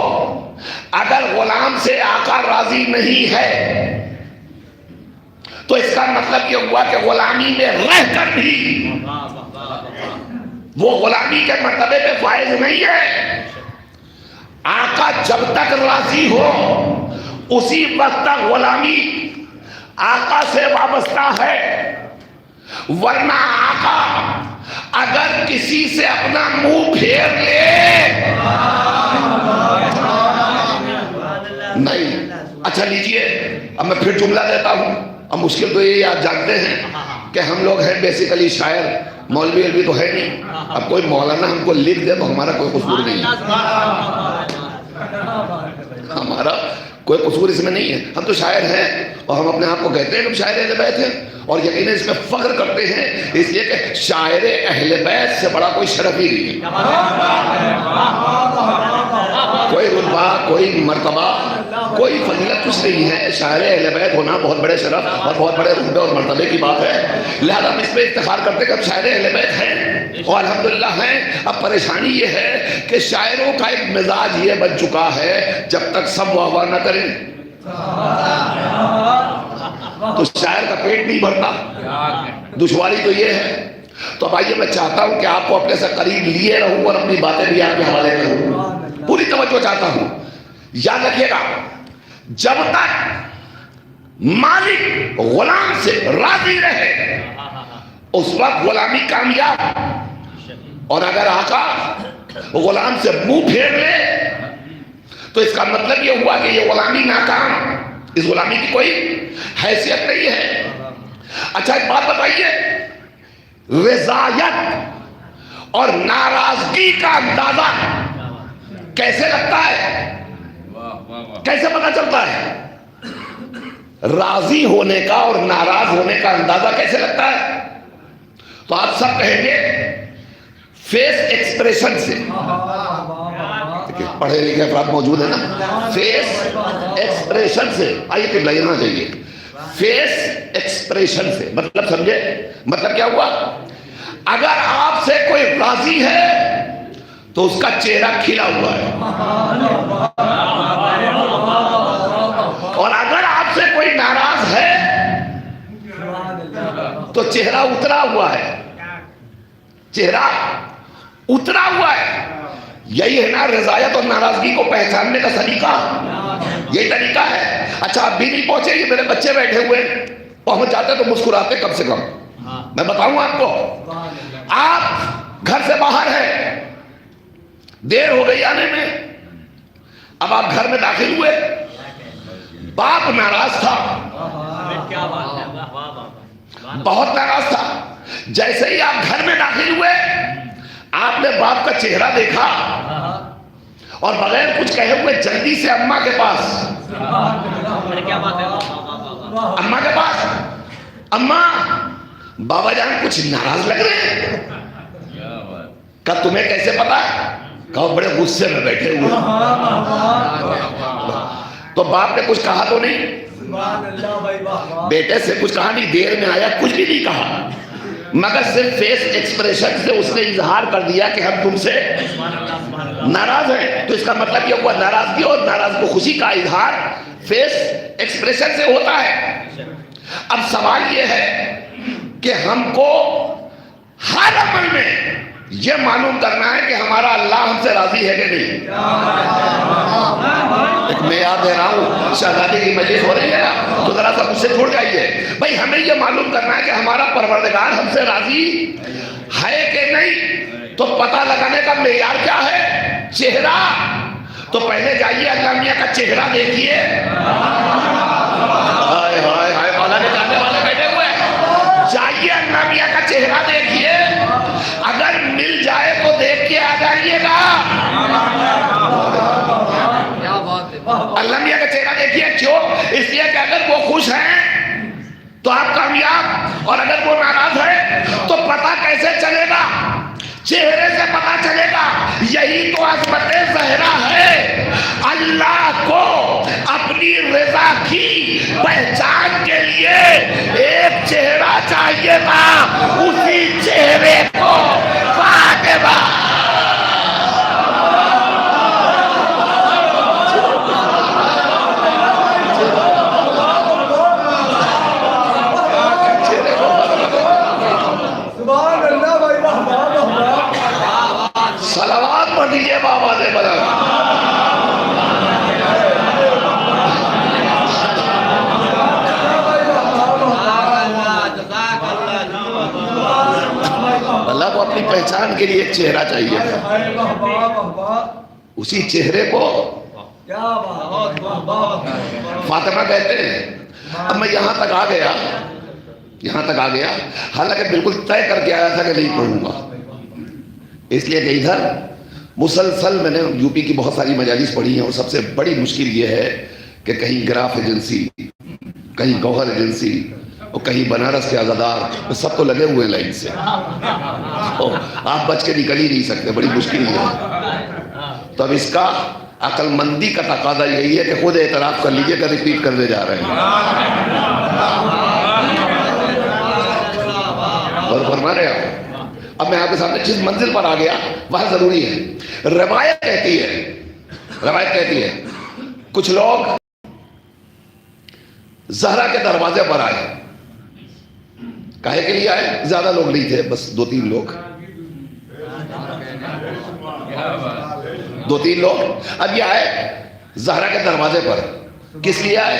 اگر غلام سے آقا راضی نہیں ہے تو اس کا مطلب یہ ہوا کہ غلامی میں رہ کر بھی وہ غلامی کے مرتبے پہ فائز نہیں ہے۔ آقا جب تک راضی ہو اسی وقت تک غلامی آقا سے وابستہ ہے، ورنہ آقا اگر کسی سے اپنا منہ پھیر لے نہیں۔ اچھا لیجئے، اب میں پھر جملہ دیتا ہوں۔ اب مشکل تو یہ آپ جانتے ہیں کہ ہم لوگ ہیں بیسیکلی شاعر، مولوی علوی تو ہے نہیں۔ اب کوئی مولانا ہم کو لکھ دے تو ہمارا کوئی قصور نہیں ہے، ہمارا کوئی قصور اس میں نہیں ہے، ہم تو شاعر ہیں اور ہم اپنے آپ کو کہتے ہیں کہ ہم شاعر اہل بیت ہیں، اور یقیناً اس میں فخر کرتے ہیں، اس لیے کہ شاعر اہل بیت سے بڑا کوئی شرف ہی نہیں ہے، کوئی رتبہ، کوئی مرتبہ، کوئی فضیلت کچھ نہیں ہے۔ شاعر اہل بیت ہونا بہت بڑے شرف اور بہت بڑے رتبے اور مرتبے کی بات ہے، لہذا ہم اس پہ افتخار کرتے کہ ہم شاعر اہل بیت ہیں اور الحمدللہ ہیں۔ اب پریشانی یہ ہے کہ شاعروں کا ایک مزاج یہ بن چکا ہے جب تک سب واہ واہ نہ کریں تو شاعر کا پیٹ نہیں بھرتا. دشواری تو یہ ہے. تو اب آئیے میں چاہتا ہوں کہ آپ کو اپنے سے قریب لیے رہوں اور اپنی باتیں بھی آپ کے حوالے کروں. پوری توجہ چاہتا ہوں. یاد رکھیے گا, جب تک مالک غلام سے راضی رہے اس وقت غلامی کامیاب, اور اگر آقا غلام سے منہ پھیر لے تو اس کا مطلب یہ ہوا کہ یہ غلامی ناکام, اس غلامی کی کوئی حیثیت نہیں ہے. اچھا ایک بات بتائیے, رضایت اور ناراضگی کا اندازہ کیسے لگتا ہے, کیسے پتہ چلتا ہے؟ راضی ہونے کا اور ناراض ہونے کا اندازہ کیسے لگتا ہے؟ تو آپ سب کہیں گے فیس ایکسپریشن سے. پڑھے لکھے افراد موجود ہیں نا, فیس ایکسپریشن سے. آئیے کہ لگنا چاہیے. فیس ایکسپریشن سے مطلب سمجھے, مطلب کیا ہوا؟ اگر آپ سے کوئی راضی ہے تو اس کا چہرہ کھلا ہوا ہے, اور اگر آپ سے کوئی ناراض ہے تو چہرہ اترا ہوا ہے, چہرہ اترا ہوا ہے. یہی ہے نا رضایت اور ناراضگی کو پہچاننے کا طریقہ, یہی طریقہ ہے. اچھا اب بھی نہیں پہنچے, یہ میرے بچے بیٹھے ہوئے, پہنچ جاتے تو مسکراتے کم سے کم. میں بتاؤں آپ کو, آپ گھر سے باہر ہیں, دیر ہو گئی آنے میں, اب آپ گھر میں داخل ہوئے, باپ ناراض تھا, بہت ناراض تھا. جیسے ہی آپ گھر میں داخل ہوئے آپ نے باپ کا چہرہ دیکھا اور بغیر کچھ کہے ہوئے جلدی سے اماں کے پاس, اماں کے پاس, اماں بابا جان کچھ ناراض لگ رہے ہیں. کہ تمہیں کیسے پتا؟ کہو بڑے غصے میں بیٹھے ہوئے. تو باپ نے کچھ کہا تو نہیں, بیٹے سے کچھ کہا نہیں, دیر میں آیا کچھ بھی نہیں کہا, مگر صرف فیس ایکسپریشن سے اس نے اظہار کر دیا کہ ہم تم سے ناراض ہیں. تو اس کا مطلب یہ ہوا ناراضگی اور ناراض کو خوشی کا اظہار فیس ایکسپریشن سے ہوتا ہے. اب سوال یہ ہے کہ ہم کو ہر عمل میں یہ معلوم کرنا ہے کہ ہمارا اللہ ہم سے راضی ہے کہ نہیں. میں یاد دے رہا ہوں, شہزادی کی مجلس ہو رہی ہے نا, تو ذرا سا مجھ سے چھوڑ جائیے بھائی. ہمیں یہ معلوم کرنا ہے کہ ہمارا پروردگار ہم سے راضی ہے کہ نہیں. تو پتہ لگانے کا معیار کیا ہے؟ چہرہ. تو پہلے جائیے اللہ میاں کا چہرہ دیکھیے. ہائے ہائے ہائے, مولا کے جاننے والے بیٹھے ہوئے, جائیے اللہ میاں کا چہرہ دیکھیے. اگر مل جائے تو دیکھ کے آ جائیے گا. اللہ میاں کا چہرہ دیکھیے. کیوں؟ اس لیے کہ اگر وہ خوش ہیں تو آپ کامیاب, اور اگر وہ ناراض ہے تو پتہ کیسے چلے گا؟ چہرے سے پتہ چلے گا. یہی تو عظمت زہرا ہے. اللہ کو اپنی رضا کی پہچان کے لیے ایک چہرہ چاہیے تھا, اسی چہرے کو فاطمہ صلوات پڑھ دیجئے بابا سے بلا. اللہ کو اپنی پہچان کے لیے ایک چہرہ چاہیے, اسی چہرے کو فاطمہ کہتے ہیں. اب میں یہاں تک آ گیا, یہاں تک آ گیا, حالانکہ بالکل طے کر کے آیا تھا کہ نہیں پڑھوں گا, اس لیے کہ ادھر مسلسل میں نے یو پی کی بہت ساری مجالس پڑھی ہیں, اور سب سے بڑی مشکل یہ ہے کہ کہیں گراف ایجنسی, کہیں گوہر ایجنسی, اور کہیں بنارس کے عزادار, وہ سب تو لگے ہوئے ہیں لائن سے, آپ بچ کے نکل ہی نہیں سکتے, بڑی مشکل ہے. تو اب اس کا عقل مندی کا تقاضا یہی ہے کہ خود اعتراف کر لیجئے کہ ریپیٹ کرنے جا رہے ہیں. اور فرما رہے آپ. اب میں آپ کے سامنے جس منزل پر آ گیا وہاں ضروری ہے. روایت کہتی ہے, روایت کہتی ہے کچھ لوگ زہرا کے دروازے پر آئے. کاہے کے لیے آئے؟ زیادہ لوگ نہیں تھے، بس 2-3 لوگ. 2-3 لوگ. اب یہ آئے زہرا کے دروازے پر. کس لیے آئے؟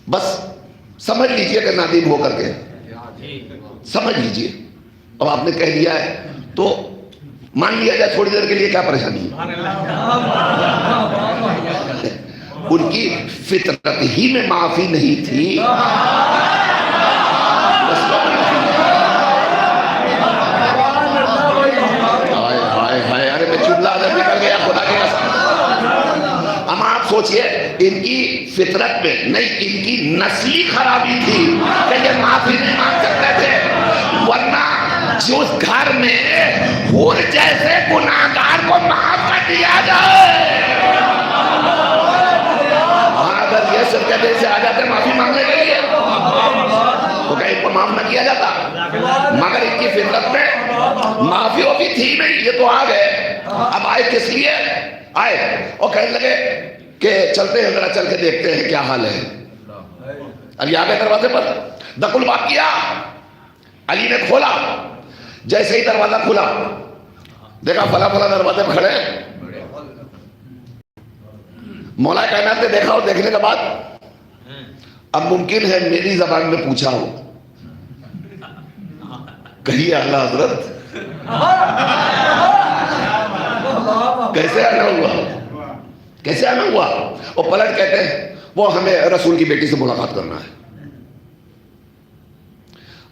بس سمجھ لیجئے کہ نادم ہو کر کے سمجھ لیجئے. اب آپ نے کہہ دیا ہے تو مان لیا جائے تھوڑی دیر کے لیے، کیا پریشانی ہے؟ ان کی فطرت ہی میں معافی نہیں تھی. ارے میں چبلا ادھر نکل گیا خدا کے قسم. اب آپ سوچئے ان کی فطرت میں نہیں، ان کی نسلی خرابی تھی کہ یہ معافی نہیں مانگ سکتے تھے. ورنہ جس گھر میں حور جیسے گناہگار کو معاف کر دیا جائے، اگر یہ سرکتے سے آ جاتے معافی مانگنے کے لیے تو کہیں کو معاف نہ کیا جاتا. مگر ان کی فطرت میں معافی بھی تھی نہیں. یہ تو آ گئے. اب آئے کس لیے آئے؟ اور کہنے لگے کہ چلتے ہیں ذرا چل کے دیکھتے ہیں کیا حال ہے. علی آگے دروازے پر دخل بات کیا. علی نے کھولا. جیسے ہی دروازہ کھلا دیکھا فلا فلا دروازے پر کھڑے. مولا کائنات نے دیکھا، اور دیکھنے کے بعد اب ممکن ہے میری زبان میں پوچھا ہو، کہیے اعلیٰ حضرت کیسے آنا ہوا، کیسے آنا ہوا؟ اور پلٹ کہتے ہیں وہ ہمیں رسول کی بیٹی سے ملاقات کرنا ہے.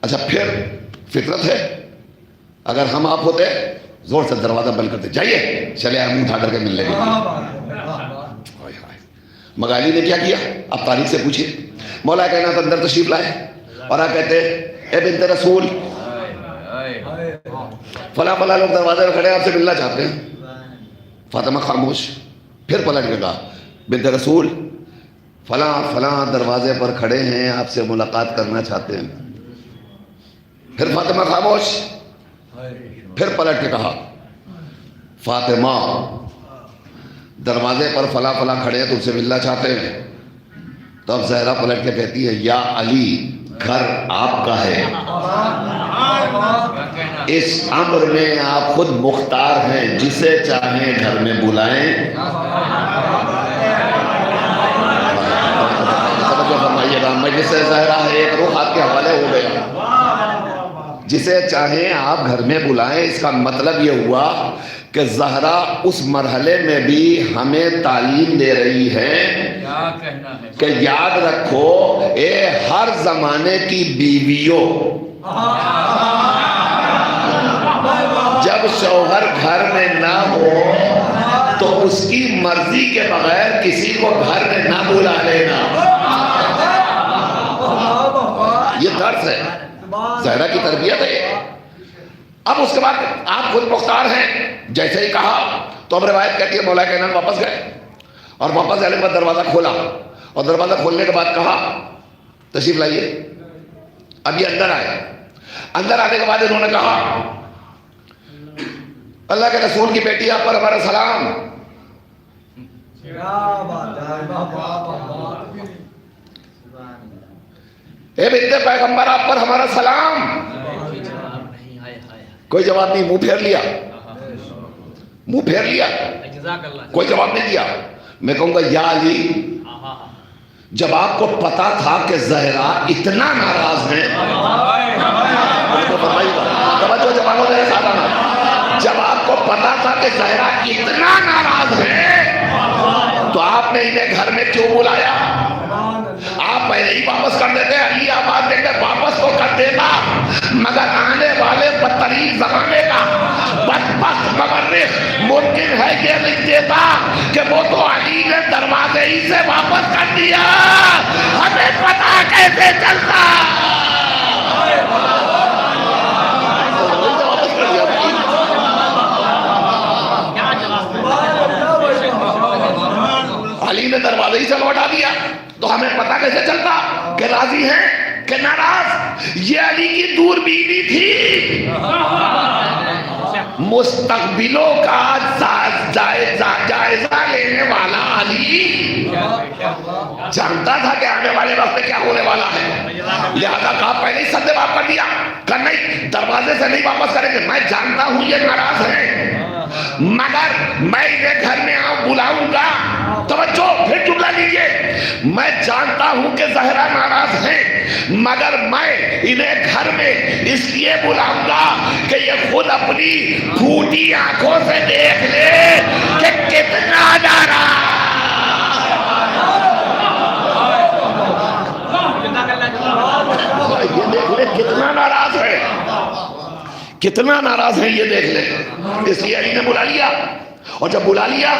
اچھا پھر فطرت ہے، اگر ہم آپ ہوتے زور سے دروازہ بند کرتے، جائیے چلے ہم اٹھا کر کے مل لیں گے. مگر علی نے کیا کیا؟ اب تاریخ سے پوچھئے. مولا کائنات اندر تشریف لائے اور آپ کہتے اے بنت رسول فلاں فلاں لوگ دروازے میں کھڑے آپ سے ملنا چاہتے ہیں. فاطمہ خاموش. پھر پلٹ کے کہا بنت رسول فلاں فلاں دروازے پر کھڑے ہیں آپ سے ملاقات کرنا چاہتے ہیں. پھر فاطمہ خاموش. پھر پلٹ کے کہا فاطمہ دروازے پر فلاں فلاں کھڑے ہیں تم سے ملنا چاہتے ہیں. تو اب زہرا پلٹ کے کہتی ہے یا علی گھر آپ کا ہے، اس امر میں آپ خود مختار ہیں، جسے چاہیں گھر میں بلائیں. فرمائیے گا مجلس زہرا ہے ایک روح آپ کے حوالے ہو گیا. جسے چاہیں آپ گھر میں بلائیں. اس کا مطلب یہ ہوا کہ زہرا اس مرحلے میں بھی ہمیں تعلیم دے رہی ہے کہ یاد رکھو اے ہر زمانے کی بیویوں، جب شوہر گھر میں نہ ہو تو اس کی مرضی کے بغیر کسی کو گھر میں نہ بلا لینا. یہ درس ہے، زہرا کی تربیت ہے. اب اس کے بعد آپ خود مختار ہیں جیسے ہی کہا. تو اب روایت کہتی ہے مولا کائنات واپس گئے اور واپس جانے کے بعد دروازہ کھولا اور دروازہ کھولنے کے بعد کہا تشریف لائیے. اب یہ اندر آئے. اندر آنے کے بعد انہوں نے کہا اللہ کے رسول کی بیٹی آپ پر ہمارا سلام. اے بنت پیغمبر آپ پر ہمارا سلام. کوئی جواب نہیں. منہ پھیر لیا، منہ پھیر لیا، کوئی جواب نہیں دیا. میں کہوں گا یا علی جب آپ کو پتا تھا کہ زہرا اتنا ناراض ہے، توجہ جوانوں میرے ساتھ آنا، جب آپ کو پتا تھا کہ زہرا اتنا ناراض ہے تو آپ نے انہیں گھر میں کیوں بلایا؟ آپ پہلے ہی واپس کر دیتے. علی آباد دیکھتے واپس تو کر دیتا، مگر آنے والے بدترین زمانے کا بدبخت مورخ ممکن ہے یہ لکھ دیتا کہ وہ تو علی نے دروازے ہی سے واپس کر دیا. ہمیں پتا کیسے چلتا؟ علی نے دروازے ہی سے لوٹا دیا تو ہمیں پتا کیسے چلتا کہ راضی ہیں کہ ناراض؟ یہ علی کی دوربینی تھی. مستقبلوں کا جائزہ لینے والا علی جانتا تھا کہ آنے والے وقت میں کیا ہونے والا ہے، لہذا کہا پہلے ہی سد واپس کر دیا کہ نہیں، دروازے سے نہیں واپس کریں گے، میں جانتا ہوں یہ ناراض ہیں، مگر میں انہیں گھر میں بلاؤں گا۔ توجہ، پھر جملہ لیجئے، میں جانتا ہوں کہ زہرا ناراض ہیں، مگر میں انہیں گھر میں اس لیے بلاؤں گا کہ یہ خود اپنی پھوٹی آنکھوں سے دیکھ لے کہ کتنا ناراض، یہ دیکھ لے کتنا ناراض ہے، کتنا ناراض ہے یہ دیکھ لے۔ اس لیے علی نے بلا لیا، اور جب بلا لیا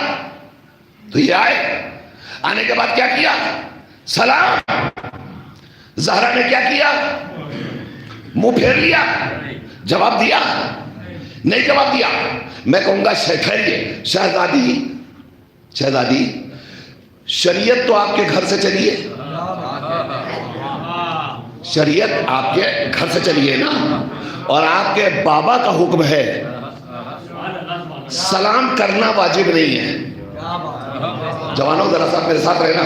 تو یہ آئے، آنے کے بعد کیا کیا؟ سلام۔ زہرا نے کیا کیا؟ منہ پھیر لیا، جواب دیا نہیں، جواب دیا۔ میں کہوں گا ٹھہریے، شہزادی شریعت تو آپ کے گھر سے چلی ہے، شریعت آپ کے گھر سے چلی ہے نا، اور آپ کے بابا کا حکم ہے سلام کرنا واجب نہیں ہے۔ جوانوں ذرا سا میرے ساتھ رہنا،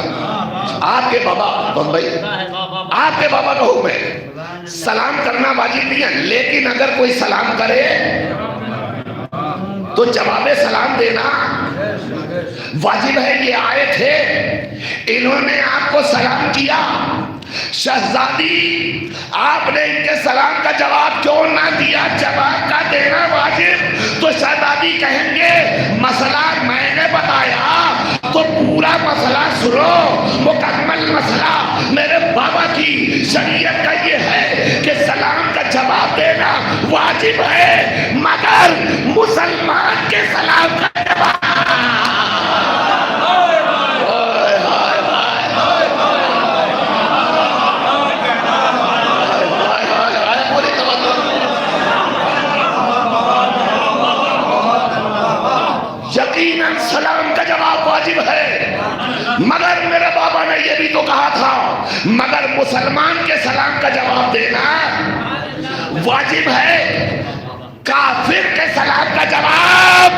آپ کے بابا بمبئی، آپ کے بابا کا حکم ہے سلام کرنا واجب نہیں ہے، لیکن اگر کوئی سلام کرے تو جواب سلام دینا واجب ہے۔ یہ آئے تھے، انہوں نے آپ کو سلام کیا، شہزادی آپ نے ان کے سلام کا جواب کیوں نہ دیا؟ جواب کا دینا واجب۔ تو شہزادی کہیں گے مسئلہ میں نے بتایا تو پورا مسئلہ سنو، مکمل مسئلہ میرے بابا کی شریعت کا یہ ہے کہ سلام کا جواب دینا واجب ہے، مگر مسلمان کے سلام کا جواب یقیناً سلام کا جواب واجب ہے، مگر میرے بابا نے یہ بھی تو کہا تھا مگر مسلمان کے سلام کا جواب دینا واجب ہے، کافر کے سلام کا جواب،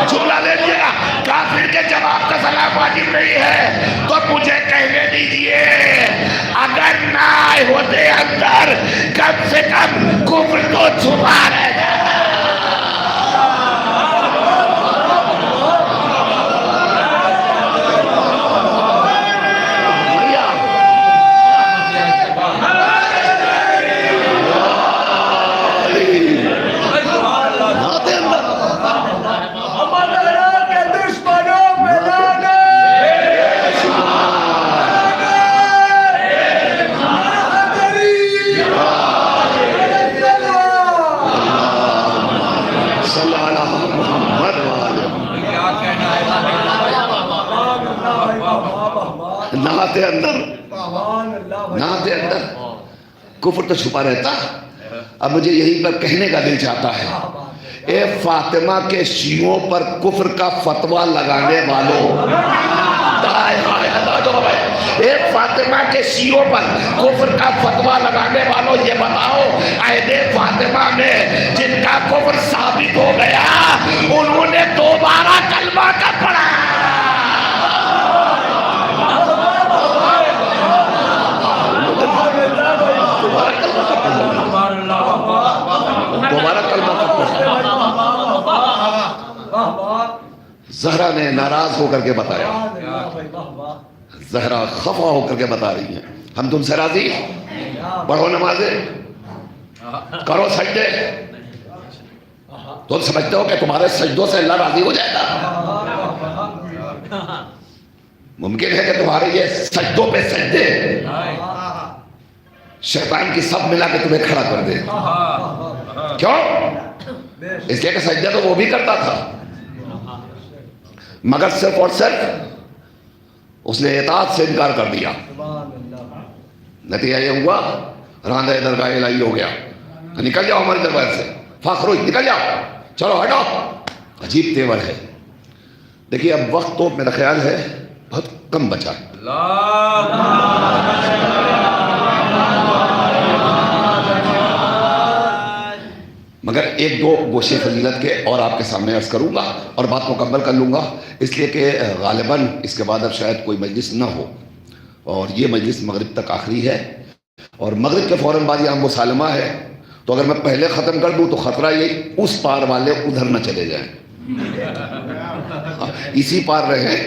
جملہ لے لیے گا، کافر کے جواب کا سلام واجب نہیں ہے۔ تو مجھے کہنے دیجئے اگر نہ آئے ہوتے اندر، کم سے کم کفر تو چھپا رہے گا۔ نہاتے اندر کفر تو چھپا رہتا۔ اب مجھے یہی پر کہنے کا دل چاہتا ہے، اے فاطمہ کے شیعوں پر کفر کا فتویٰ لگانے والوں، اے فاطمہ کے شیعوں پر کفر کا فتویٰ لگانے والوں، یہ بتاؤ عہد فاطمہ میں جن کا کفر ثابت ہو گیا انہوں نے دوبارہ کلمہ کب پڑھا؟ دوبارہ کلمہ کب پڑھا؟ زہرا نے ناراض ہو کر کے بتایا، زہرا خفا ہو کر کے بتا رہی ہیں ہم تم سے راضی، پڑھو نمازیں، کرو سجدے، تم سمجھتے ہو کہ تمہارے سجدوں سے اللہ راضی ہو جائے گا؟ ممکن ہے کہ تمہارے یہ سجدوں پہ سجدے شیطان کی سب ملا کے تمہیں کھڑا کر دے۔ کیوں؟ اس لیے کہ سجدہ تو وہ بھی کرتا تھا، مگر صرف اور صرف اس نے اطاعت سے انکار کر دیا۔ نتیجہ یہ ہوا راندہ درگاہ الہی ہو گیا، نکل جاؤ ہمارے دربار سے، فخروئی نکل جاؤ، چلو ہٹو۔ عجیب تیور ہے۔ دیکھیے اب وقت تو میرا خیال ہے بہت کم بچا ہے، مگر مگر ایک دو گوشے فضیلت کے اور آپ کے سامنے عرض کروں گا اور بات مکمل کر لوں گا، اس لیے کہ غالباً اس کے بعد اب شاید کوئی مجلس نہ ہو، اور یہ مجلس مغرب تک آخری ہے، اور مغرب کے فوراً بعد یہاں مسالمہ ہے، تو اگر میں پہلے ختم کر دوں تو خطرہ یہ اس پار والے ادھر نہ چلے جائیں، اسی پار رہیں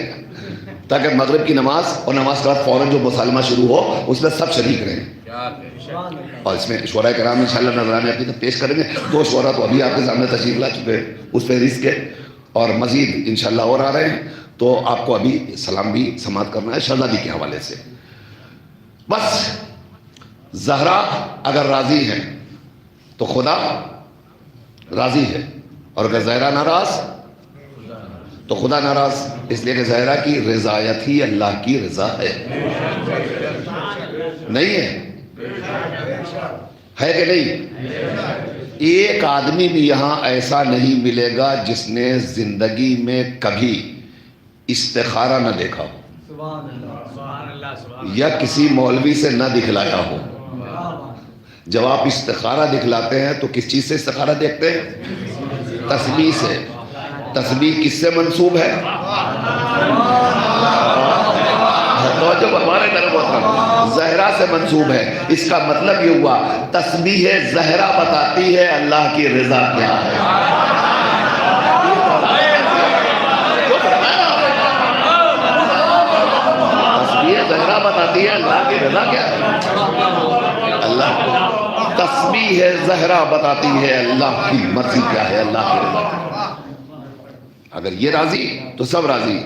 تاکہ مغرب کی نماز اور نماز کے بعد فوراً جو مسالمہ شروع ہو اس میں سب شریک رہیں، اور اس میں شعراء کرام انشاءاللہ نظرانے اپنی تو پیش کریں گے۔ دو شعراء تو ابھی آپ کے سامنے تشریف لا چکے ہیں اس فہرست کے، اور مزید انشاءاللہ اور آ رہے ہیں، تو آپ کو ابھی سلام بھی سماعت کرنا ہے شہزادی کے حوالے سے۔ بس زہرا اگر راضی ہے تو خدا راضی ہے، اور اگر زہرا ناراض تو خدا ناراض، اس لیے کہ زہرا کی رضایت ہی اللہ کی رضا ہے، نہیں ہے کہ نہیں؟ ایک آدمی بھی یہاں ایسا نہیں ملے گا جس نے زندگی میں کبھی استخارہ نہ دیکھا ہو یا کسی مولوی سے نہ دکھلایا ہو۔ جب آپ استخارہ دکھلاتے ہیں تو کس چیز سے استخارہ دیکھتے ہیں؟ تسبیح سے۔ تسبیح کس سے منسوب ہے؟ جو ہمارے طرف ہوتا زہرا سے منسوب ہے۔ اس کا مطلب یہ ہوا تسبیح زہرا بتاتی ہے اللہ کی رضا کیا ہے۔ تسبیح زہرا بتاتی ہے اللہ کی رضا کیا ہے۔ اللہ تسبیح زہرا بتاتی ہے اللہ کی مرضی کیا ہے، اللہ کی رضا۔ اگر یہ راضی تو سب راضی۔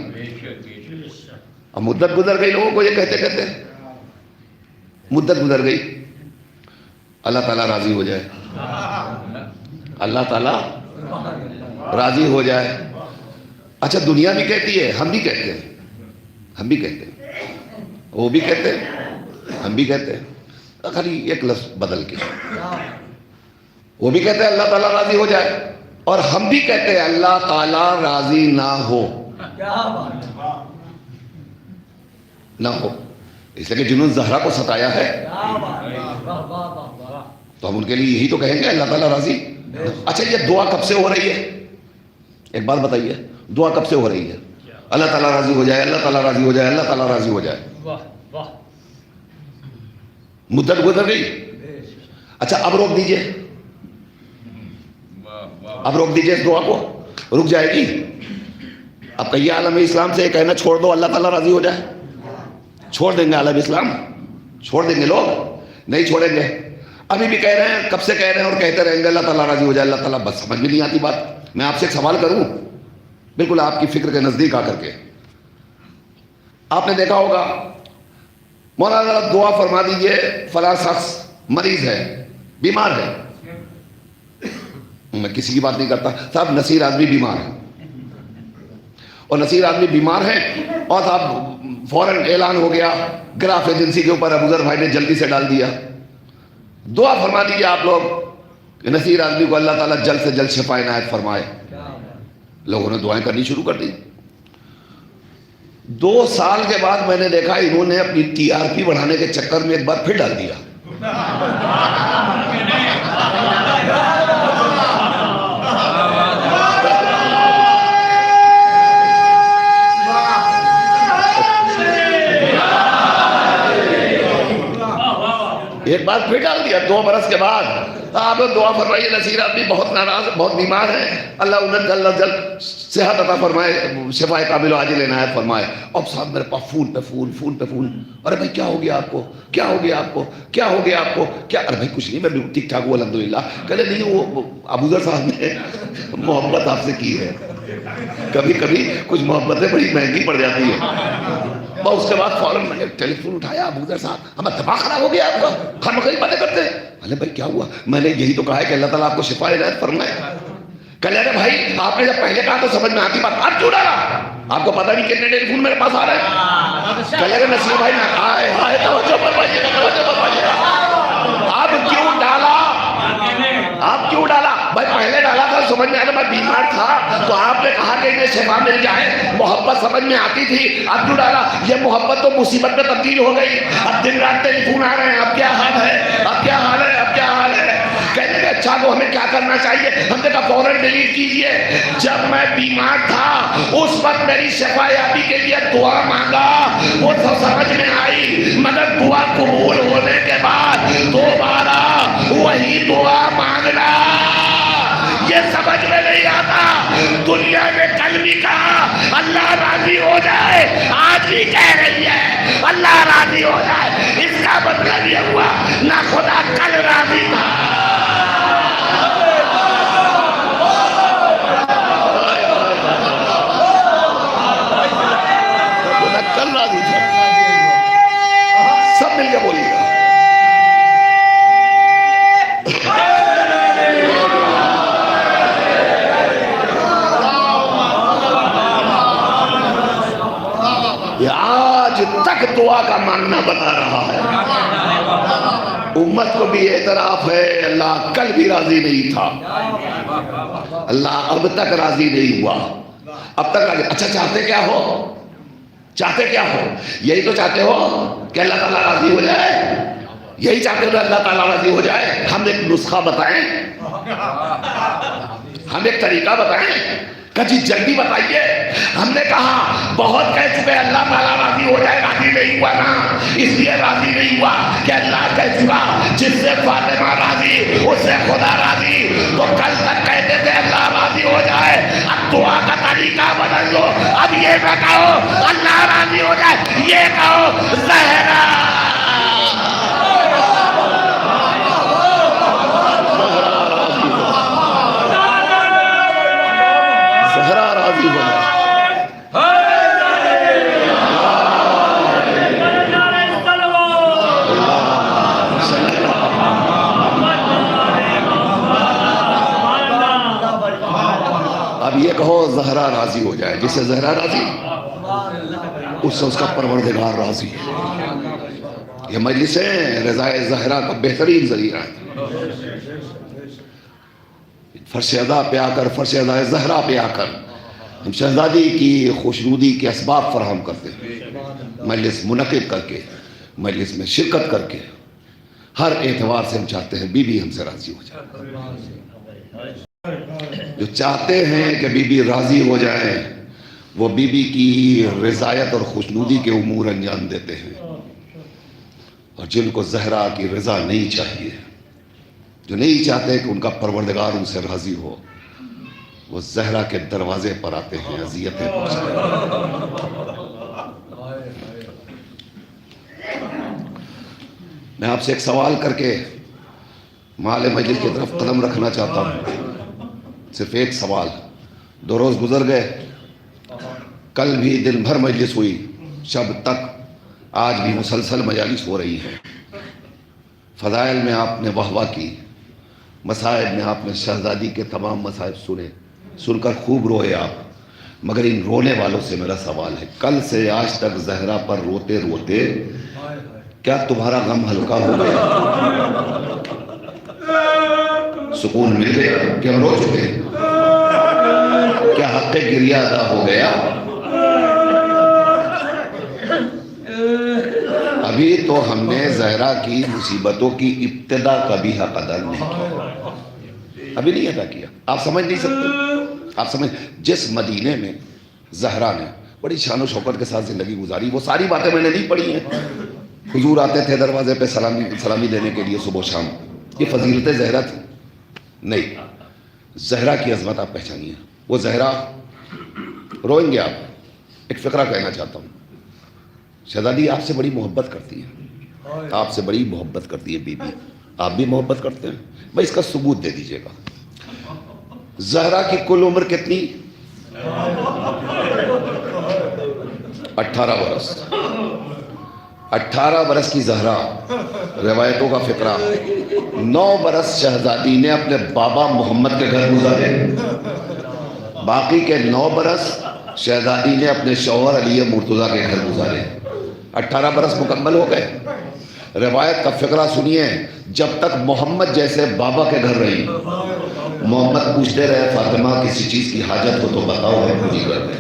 اب مدت گزر گئی لوگوں کو یہ کہتے کہتے، مدت گزر گئی، اللہ تعالیٰ راضی ہو جائے، اللہ تعالیٰ راضی ہو جائے۔ اچھا دنیا بھی کہتی ہے، ہم بھی کہتے ہیں، ہم بھی کہتے ہیں، وہ بھی کہتے ہیں، ہم بھی کہتے ہیں، خالی ایک لفظ بدل کے۔ وہ بھی کہتے ہیں اللہ تعالیٰ راضی ہو جائے، اور ہم بھی کہتے ہیں اللہ تعالیٰ راضی نہ ہو، نہ ہو، اس لیے کہ جنہوں نے زہرا کو ستایا ہے تو ہم ان کے لیے یہی تو کہیں گے اللہ تعالیٰ راضی۔ اچھا یہ دعا کب سے ہو رہی ہے؟ ایک بات بتائیے، دعا کب سے ہو رہی ہے؟ اللہ تعالیٰ راضی ہو جائے، اللہ تعالیٰ راضی ہو جائے، اللہ تعالیٰ راضی ہو جائے۔ مدت گزر گئی، اچھا اب روک دیجئے، اب روک دیجئے اس دعا کو، رک جائے گی؟ اب کہیے عالم اسلام سے کہنا چھوڑ دو اللہ تعالیٰ راضی ہو جائے، چھوڑ دیں گے عالم اسلام؟ چھوڑ دیں گے لوگ؟ نہیں چھوڑیں گے۔ ابھی بھی کہہ رہے ہیں، کب سے کہہ رہے ہیں اور کہتے رہیں گے اللہ تعالیٰ راضی ہو جائے، اللہ تعالیٰ، بس سمجھ میں نہیں آتی بات۔ میں آپ سے ایک سوال کروں بالکل آپ کی فکر کے نزدیک آ کر کے، آپ نے دیکھا ہوگا مولانا ذرا دعا فرما دیجئے فلاں شخص مریض ہے، بیمار ہے، میں کسی کی بات نہیں کرتا، صاحب نصیر آدمی بیمار ہے، اور نصیر آدمی بیمار ہے، اور صاحب فوراً اعلان ہو گیا گراف ایجنسی کے اوپر، ابوذر بھائی نے جلدی سے ڈال دیا، دعا فرما دیجئے آپ لوگ کہ نصیر آدمی کو اللہ تعالیٰ جلد سے جلد شفا عنایت فرمائے۔ لوگوں نے دعائیں کرنی شروع کر دی۔ 2 سال کے بعد میں نے دیکھا انہوں نے اپنی TRP بڑھانے کے چکر میں ایک بار پھر ڈال دیا۔ ایک بار پھر ڈال دیا 2 برس کے بعد۔ آپ دعا فرمائیے نصیر آدمی بہت ناراض، بہت بیمار ہے، اللہ انہیں جلد جلد صحت عطا فرمائے، شفا کامل و عاجل عنایت فرمائے۔ اب صاحب میرے پاس فون پہ فون، فون پہ فون، ارے بھائی کیا ہو گیا آپ کو، کیا ہو گیا آپ کو، کیا ہو گیا آپ کو، کیا؟ ارے بھائی کچھ نہیں، میں بالکل ٹھیک ٹھاک ہوں الحمدللہ۔ کہتے نہیں وہ ابوذر صاحب نے محبت آپ سے کی ہے، کبھی کبھی کچھ محبتیں بڑی مہنگی پڑ جاتی ہیں۔ اس کے بعد فوراً میں نے ٹیلی فون اٹھایا، ابوذر صاحب ہمیں دماغ خراب ہو گیا آپ کا، خامخواہ باتیں کرتے ہیں۔ ارے بھائی کیا ہوا؟ میں نے یہی تو کہا ہے کہ اللہ تعالیٰ آپ کو شفا عنایت فرمائے۔ کہہ رہے بھائی آپ نے جب پہلے کہا تو سمجھ میں آتی بات، آپ کیوں ڈالا؟ آپ کو پتہ نہیں کتنے ٹیلی فون میرے پاس آ رہے ہیں۔ کہہ رہے نصیر بھائی آئے توجہ فرمائیے، توجہ فرمائیے، آپ کیوں ڈالا؟ آپ کیوں ڈالا؟ بھائی پہلے ڈالا تھا سمجھ میں آیا، میں بیمار تھا تو آپ نے کہا کہ انہیں شفا مل جائے، محبت سمجھ میں آتی تھی، اب کیوں ڈالا؟ یہ محبت تو مصیبت میں تبدیل ہو گئی، اب دن رات ٹیلی فون آ رہے ہیں، اب کیا حال ہے، اب کیا حال ہے، اب کیا حال ہے۔ کہنے کہ چچا کو ہمیں کیا کرنا چاہیے؟ ہم نے کہا فوراً ڈیلیٹ کیجئے. جب میں بیمار تھا اس وقت میری شفا یابی کے لیے دعا مانگا، وہ سمجھ میں آئی، مگر دعا قبول ہونے کے بعد دوبارہ وہی دعا مانگنا یہ سمجھ میں نہیں آتا. دنیا نے کل بھی کہا اللہ راضی ہو جائے، آج بھی کہہ رہی ہے اللہ راضی ہو جائے. اس کا مطلب یہ ہوا نہ خدا کل راضی تھا، خدا کل راضی تھا. سب مل کے بولیے گا. آج تک دعا کا ماننا بتا رہا ہے. امت کو بھی اعتراف ہے اللہ کل بھی راضی نہیں تھا، اللہ اب تک راضی نہیں ہوا، اب تک راضی. اچھا چاہتے کیا ہو؟ چاہتے کیا ہو؟ یہی تو چاہتے ہو کہ اللہ تعالیٰ راضی ہو جائے؟ یہی چاہتے ہو کہ اللہ تعالیٰ راضی ہو جائے؟ ہم ایک نسخہ بتائیں، ہم ایک طریقہ بتائیں کہ جی جلدی بتائیے. ہم نے کہا بہت کہہ چکے اللہ تعالیٰ راضی ہو جائے، راضی نہیں ہوا نا، اس لیے راضی نہیں ہوا کہ اللہ کہہ چکا جس سے فاطمہ راضی اس سے خدا راضی. تو کل تک کہتے تھے اللہ راضی ہو جائے، اب دعا کا طریقہ بدل دو. اب یہ نہ کہو اللہ راضی ہو جائے، یہ کہو زہرا راضی ہو جائے. اب یہ کہو زہرا راضی ہو جائے. جس سے زہرا راضی اس سے اس کا پروردگار راضی. یہ مجلس رضائے زہرا کا بہترین ذریعہ ہے. فرش ادا پہ آ کر، فرش ادا زہرا پہ آ کر ہم شہزادی کی خوشنودی کے اسباب فراہم کرتے ہیں. مجلس منعقد کر کے، مجلس میں شرکت کر کے ہر اعتبار سے ہم چاہتے ہیں بی بی ہم سے راضی ہو جائے. جو چاہتے ہیں کہ بی بی راضی ہو جائیں وہ بی بی کی رضایت اور خوشنودی کے امور انجام دیتے ہیں. اور جن کو زہرا کی رضا نہیں چاہیے، جو نہیں چاہتے کہ ان کا پروردگار ان سے راضی ہو، وہ زہرا کے دروازے پر آتے ہیں اذیتیں پہنچاتے. میں آپ سے ایک سوال کر کے مال مجلس کی طرف قدم رکھنا چاہتا ہوں. صرف ایک سوال. 2 روز گزر گئے، کل بھی دن بھر مجلس ہوئی، شب تک، آج بھی مسلسل مجالس ہو رہی ہیں. فضائل میں آپ نے واہ واہ کی، مصائب میں آپ نے شہزادی کے تمام مصائب سنے، سن کر خوب روئے آپ. مگر ان رونے والوں سے میرا سوال ہے، کل سے آج تک زہرا پر روتے روتے کیا تمہارا غم ہلکا ہو گیا؟ سکون مل گیا کہ ہم رو چکے؟ کیا حق گریہ ادا ہو گیا؟ ابھی تو ہم نے زہرا کی مصیبتوں کی ابتدا کا بھی حق ادا نہیں کیا، ابھی نہیں ادا کیا. آپ سمجھ نہیں سکتے. آپ سمجھ، جس مدینے میں زہرا نے بڑی شان و شوکت کے ساتھ زندگی گزاری، وہ ساری باتیں میں نے نہیں پڑھی ہیں. حضور آتے تھے دروازے پہ سلامی دینے کے لیے صبح و شام. یہ فضیلت زہرا تھی؟ نہیں. زہرا کی عظمت آپ پہچانیے. وہ زہرا، روئیں گے آپ. ایک فقرہ کہنا چاہتا ہوں. شہزادی آپ سے بڑی محبت کرتی ہے، آپ سے بڑی محبت کرتی ہے بی بی. آپ بھی محبت کرتے ہیں؟ بھائی اس کا ثبوت دے دیجئے گا. زہرا کی کل عمر کتنی؟ 18 برس. 18 برس کی زہرا، روایتوں کا فقرہ، 9 برس شہزادی نے اپنے بابا محمد کے گھر گزارے، باقی کے 9 برس شہزادی نے اپنے شوہر علی مرتضیٰ کے گھر گزارے. 18 برس مکمل ہو گئے. روایت کا فقرہ سنیے، جب تک محمد جیسے بابا کے گھر رہی، محمد پوچھتے رہے فاطمہ کسی چیز کی حاجت ہو تو بتاؤ ہم پوری کر دیں.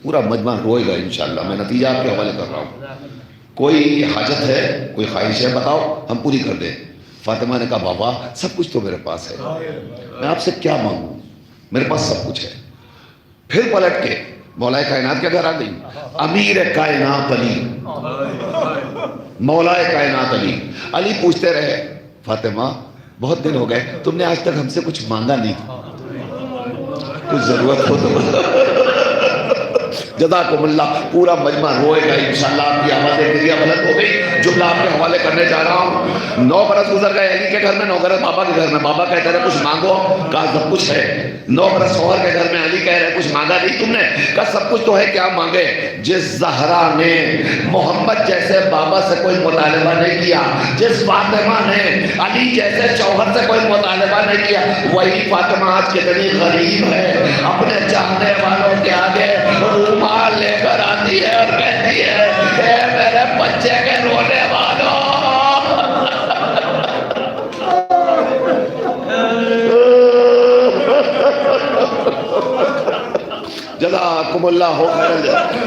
پورا مجمع روئے گا انشاءاللہ، میں نتیجہ آپ کے حوالے کر رہا ہوں. کوئی حاجت ہے، کوئی خواہش ہے، بتاؤ ہم پوری کر دیں. فاطمہ نے کہا بابا سب کچھ تو میرے پاس ہے، میں آپ سے کیا مانگوں، میرے پاس سب کچھ ہے۔ پھر پلٹ کے مولا کائنات کے گھر آ گئی، امیر کائنات علی، مولا کائنات علی۔ علی پوچھتے رہے فاطمہ بہت دن ہو گئے تم نے آج تک ہم سے کچھ مانگا نہیں، کچھ ضرورت ہو تو جزاکم اللہ۔ پورا مجمع روئے گا انشاءاللہ، آپ کی آوازیں گریہ بلند ہو گئی۔ جملہ آپ کے حوالے کرنے جا رہا ہوں۔ 9 برس گزر گئے علی کے گھر میں، 9 برس بابا کے گھر میں۔ بابا کہتے رہے کچھ مانگو، کہا سب کچھ ہے۔ 9 برس شوہر کے گھر میں، علی کہہ رہے کچھ مانگا نہیں تم نے، کہا سب کچھ تو ہے، کیا مانگے؟ جس زہرا نے محمد جیسے بابا سے کوئی مطالبہ نہیں کیا، جس فاطمہ نے علی جیسے شوہر سے کوئی مطالبہ نہیں کیا، وہی فاطمہ آج کتنی غریب ہے، اپنے چاہنے والوں کے آگے رومال لے کر آتی ہے اور کہتی ہے اے میرے بچے کے رونے والوں۔ جزاکم اللہ خیر۔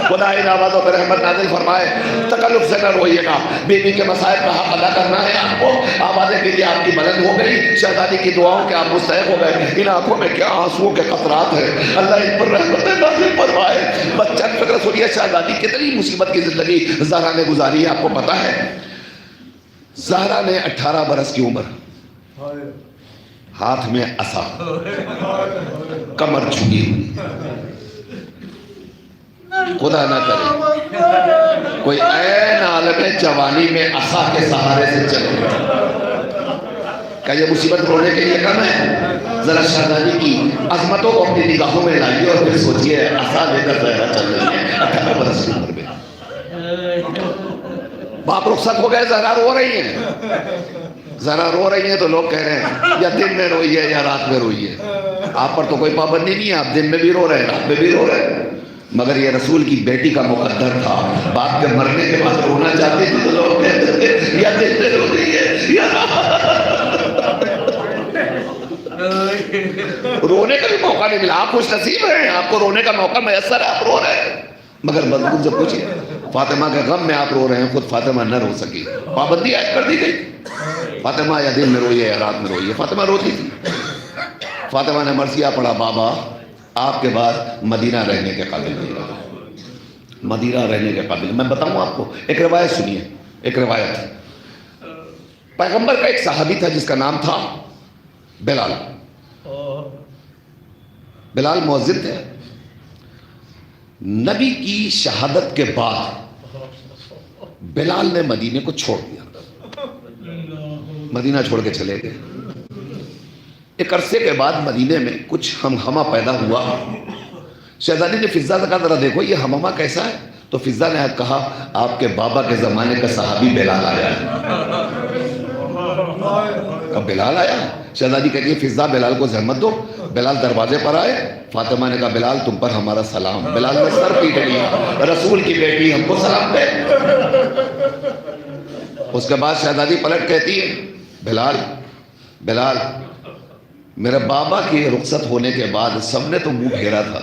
خدا ان آوازوں پر رحمت نازل فرمائے۔ تکلف سے نہ روئیے گا، بیوی کے مسائل کا حق ادا کرنا ہے آپ کو۔ آوازیں کے لیے آپ کی بلند ہو گئی، شہزادی کی دعاؤں کے آپ مستحق ہو گئے۔ ان آنکھوں میں کیا آنسوؤں کے قطرات ہیں، اللہ ان پر رحمت نازل فرمائے۔ بس چند فکر سنیے، شہزادی کتنی مصیبت کی زندگی زہرا نے گزاری ہے آپ کو پتا ہے۔ زہرا نے 18 برس کی عمر، ہاتھ میں عصا، کمر جھکی ہوئی، خدا نہ کرے کوئی عین عالم جوانی میں عصا کے سہارے سے چلے۔ کیا یہ مصیبت رونے کے لیے کم ہے؟ ذرا شہزادی کی عظمتوں کو اپنی نگاہوں میں لائیے اور پھر سوچئے عصا لے کر زہرا چل رہی ہے 18 برس کی عمر میں۔ باپ رخصت ہو گئے، زہرا رو رہی ہیں، ذرا رو رہی ہیں تو لوگ کہہ رہے ہیں یا دن میں روئی ہے یا رات میں روئی ہے۔ آپ پر تو کوئی پابندی نہیں ہے، آپ دن میں بھی رو رہے ہیں رات میں بھی رو رہے ہیں، مگر یہ رسول کی بیٹی کا مقدر تھا۔ باپ کے مرنے کے بعد رونا چاہتی تھی تو لوگ کہتے تھے یا دن میں رو رہی ہے یا رونے کا بھی موقع نہیں ملا۔ آپ خوش نصیب ہیں، آپ کو رونے کا موقع میسر ہے، آپ رو رہے ہیں، مگر مضمون سے پوچھئے فاطمہ کے غم میں آپ رو رہے ہیں، خود فاطمہ نہ رو سکی، پابندی عائد کر دی گئی۔ فاطمہ یا دن میں روئیے یا رات میں روئیے، فاطمہ روتی تھی۔ فاطمہ نے مرثیہ پڑھا، بابا آپ کے بعد مدینہ رہنے کے قابل نہیں رہا، مدینہ رہنے کے قابل۔ میں بتاؤں آپ کو ایک روایت سنیے، ایک روایت، پیغمبر کا ایک صحابی تھا جس کا نام تھا بلال۔ بلال مؤذن تھے۔ نبی کی شہادت کے بعد بلال نے مدینے کو چھوڑ دیا، مدینہ چھوڑ کے چلے گئے۔ ایک عرصے کے بعد مدینے میں کچھ ہمہمہ پیدا ہوا۔ شہزادی نے فضہ سے کہا ذرا دیکھو یہ ہمہمہ کیسا ہے؟ تو فضہ نے کہا آپ کے بابا کے زمانے کا صحابی بلال آیا ہے۔ کب بلال آیا؟ شہزادی کہتی ہے فضہ بلال کو زحمت دو۔ بلال دروازے پر آئے، فاطمہ نے کہا بلال تم پر ہمارا سلام۔ بلال نے سر پیٹ لیا، رسول کی بیٹی ہم کو سلام دے۔ اس کے بعد شہزادی پلٹ کہتی ہے بلال بلال میرے بابا کی رخصت ہونے کے بعد سب نے تو منہ پھیرا تھا،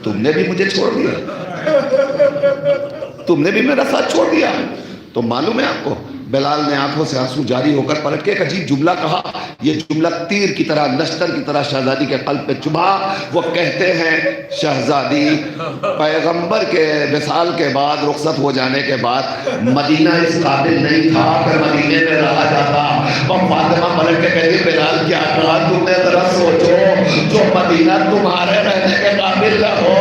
تم نے بھی مجھے چھوڑ دیا، تم نے بھی میرا ساتھ چھوڑ دیا، تو معلوم ہے آپ کو؟ بلال نے آنکھوں سے آنسو جاری ہو کر پلٹ کے ایک عجیب جملہ کہا، یہ جملہ تیر کی طرح نشتر کی طرح شہزادی کے قلب پہ چبھا۔ وہ کہتے ہیں شہزادی پیغمبر کے وصال کے بعد، رخصت ہو جانے کے بعد مدینہ اس قابل نہیں تھا کہ مدینے میں رہا جاتا۔ اور فاطمہ پلٹ کے کہتی بلال کیا کہا تم نے؟ ذرا سوچو، جو مدینہ تمہارے رہنے کے قابل نہ ہو،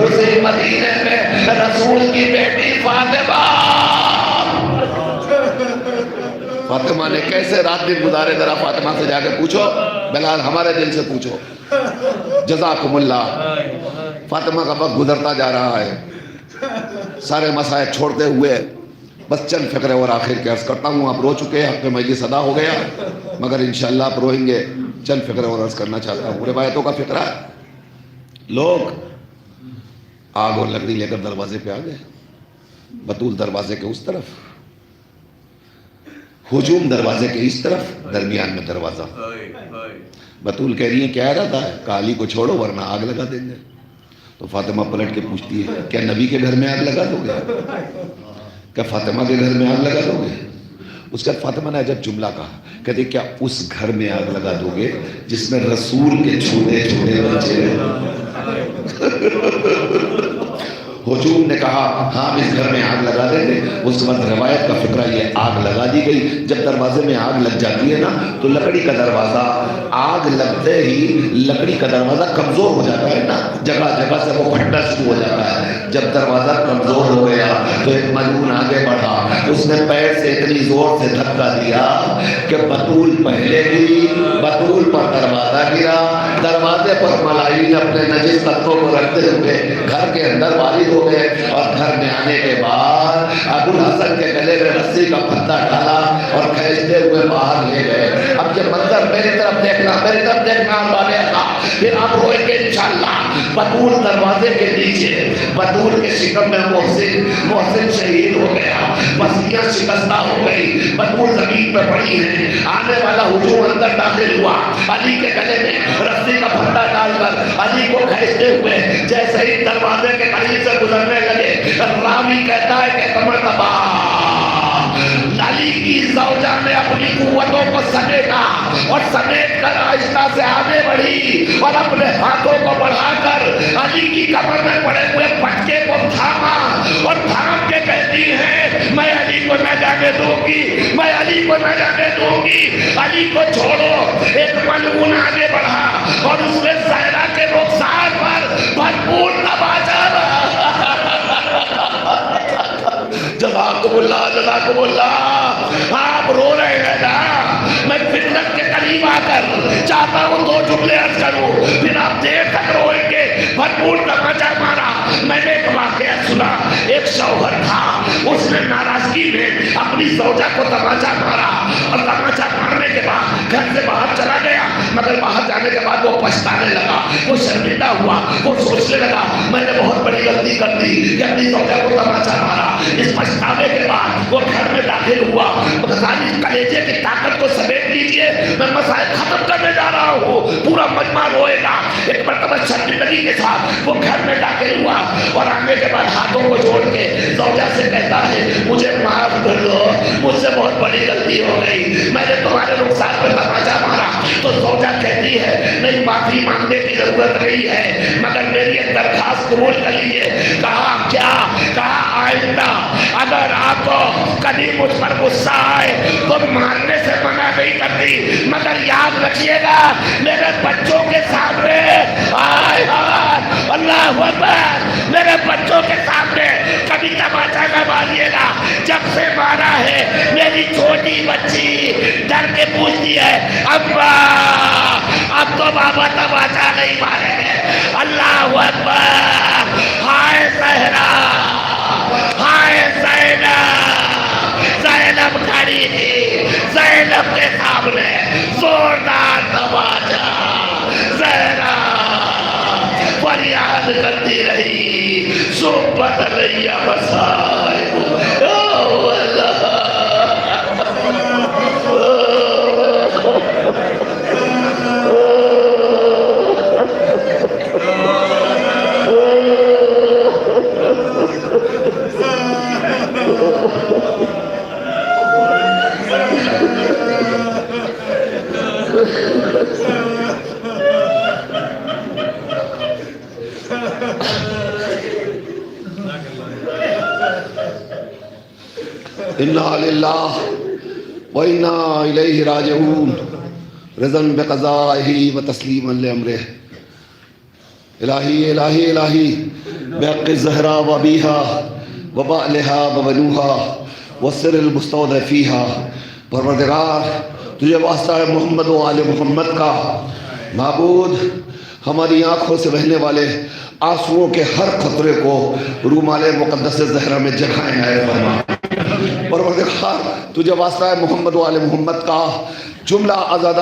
اسی مدینے میں رسول کی بیٹی فاطمہ فاطمہ نے کیسے رات دن گزارے؟ ذرا فاطمہ سے جا کے پوچھو، بلال ہمارے دل سے پوچھو۔ جزاکم اللہ۔ فاطمہ کا وقت گزرتا جا رہا ہے، سارے مسائل چھوڑتے ہوئے بس چند فقرے اور آخر کے عرض کرتا ہوں۔ آپ رو چکے ہیں، حق مجلس ادا ہو گیا، مگر انشاءاللہ آپ روئیں گے۔ چند فقرے اور عرض کرنا چاہتا ہوں۔ روایتوں کا فقرہ ہے، لوگ آگ اور لکڑی لے کر دروازے پہ آ گئے، بطول دروازے کے اس طرف، ہجوم دروازے کے اس طرف، درمیان میں دروازہ۔ بطول کہہ رہی ہے کیا ارادہ ہے؟ کہا علی کو چھوڑو ورنہ آگ لگا دیں گے۔ تو فاطمہ پلٹ کے پوچھتی ہے کیا نبی کے گھر میں آگ لگا دو گے؟ کیا فاطمہ کے گھر میں آگ لگا دو گے؟ اس کا فاطمہ نے عجب جملہ کہا، کہتے کیا اس گھر میں آگ لگا دو گے جس میں رسول کے چھوٹے چھوٹے بچے ہیں؟ ہجوم نے کہا ہاں اس گھر میں آگ لگا دیں گے۔ اس کے بعد روایت کا فکرہ یہ آگ لگا دی گئی۔ جب دروازے میں آگ لگ جاتی ہے نا تو لکڑی کا دروازہ، آگ لگتے ہی لکڑی کا دروازہ کمزور ہو جاتا ہے نا، جگہ جگہ سے وہ پھٹنا شروع ہو جاتا ہے۔ جب دروازہ کمزور ہو گیا تو ایک مجنون آگے بڑھا، اس نے پیر سے اتنی زور سے دھکا دیا کہ بطول پہلے گری، بطول پر دروازہ گرا، دروازے پر ملائی نے اپنے نجس تتوں کو رکھتے ہوئے گھر کے اندر وارد ہو گئے، اور گھر میں آنے کے بعد ابو الحسن کے گلے میں رسی کا پھندا ڈالا اور کھینچتے ہوئے باہر لے گئے۔ اب یہ منظر میری طرف دیکھنا، میری طرف دیکھنا، پھر آپ روئیں گے انشاءاللہ۔ بطول دروازے کے نیچے، بطول کے شکم میں محسن شہید ہو گیا، بستیاں شکستہ ہو گئی، بطول زمین پہ پڑی ہے۔ آنے والا ہجوم اندر داخل ہوا، علی کے گلے میں رسی کا پھندا ڈال کر علی کو کھینچتے ہوئے جیسے ہی دروازے کے قریب سے گزرنے لگے، راوی کہتا ہے کہ مرتبہ علی کی زوجہ نے اپنی قوتوں کو سمیٹا اور سمیٹ کر آہستہ سے آگے بڑھی اور اپنے ہاتھوں کو بڑھا کر علی کی کمر میں پڑے ہوئے پٹکے کو تھاما اور تھام کے کہتی ہے میں علی کو نہ جانے دوں گی، میں علی کو نہ جانے دوں گی، علی کو چھوڑو۔ ایک ملعون آگے بڑھا اور اس نے زہرا کے رخسار پر بھرپور تماچا جزاکم اللہ، جزاکم اللہ۔ آپ رو رہے ہیں نا، میں فطرت کے قریب آ کر چاہتا ہوں دو جملے عرض کروں، پھر آپ دیر تک روئیں گے۔ بھرپور تماچا مارا۔ میں نے ایک واقعہ سنا، ایک شوہر تھا، اس نے ناراضگی میں اپنی زوجہ کو تماچا مارا اور تماچا مارنے کے بعد گھر سے باہر چلا گیا، مگر باہر جانے کے بعد وہ پچھتانے لگا، وہ شرمندہ ہوا، وہ سوچنے لگا میں نے بہت بڑی غلطی کر دی کہ اپنی زوجہ کو تماچا مارا۔ اس پچھتاوے کے بعد وہ گھر میں داخل ہوا، غزالی کلیجے کی طاقت کو سمیٹ لیجئے، میں مسائل ختم کرنے جا رہا ہوں، پورا مجمع روئے گا۔ ایک مرتبہ شرمندگی کے ساتھ وہ گھر میں داخل ہوا اور آنے کے بعد ہاتھوں کو جوڑ کے زوجہ سے کہتا ہے مجھے معاف کر دو، مجھ سے بہت بڑی غلطی ہو گئی، میں نے تمہارے رخسار پہ تماچا مارا۔ تو زوجہ کہتی ہے نہیں، معافی مانگنے کی ضرورت نہیں ہے، مگر میری ایک درخواست قبول کر لیجیے۔ کہا کیا؟ کہا آئندہ اگر آپ کو کبھی مجھ پر غصہ آئے تو مارنے سے منع نہیں کرتی، مگر یاد رکھیے گا میرے بچوں کے سامنے، اللہ اکبر، میرے بچوں کے سامنے کبھی تماچا نہ ماریے گا۔ جب سے مارا ہے میری چھوٹی بچی ڈر کے پوچھتی ہے ابا اب تو بابا تماچا نہیں ماریں گے۔ اللہ اکبر، ہائے زہرا، ہائے زینب، زینب کھڑی تھی، زینب کے سامنے زوردار تماچا، زہرا فریاد کرتی رہی صحبت رہی مسائل۔ او اللہ، انا للہ و انا الیہ راجعون، رضا بقضائہ و تسلیما لامرہ۔ الہی الہی الہی بحق الزہرا و ابیہا و بعلہا و بنوہا و سر المستودع فیہا، پروردگار تجھے واسطہ ہے محمد و آل محمد کا، معبود ہماری آنکھوں سے بہنے والے آنسوؤں کے ہر قطرے کو رومال مقدس زہرا میں جگائیں اے فرما۔ پروردگار تجھے واسطہ ہے محمد و آل محمد کا، جملہ آزادہ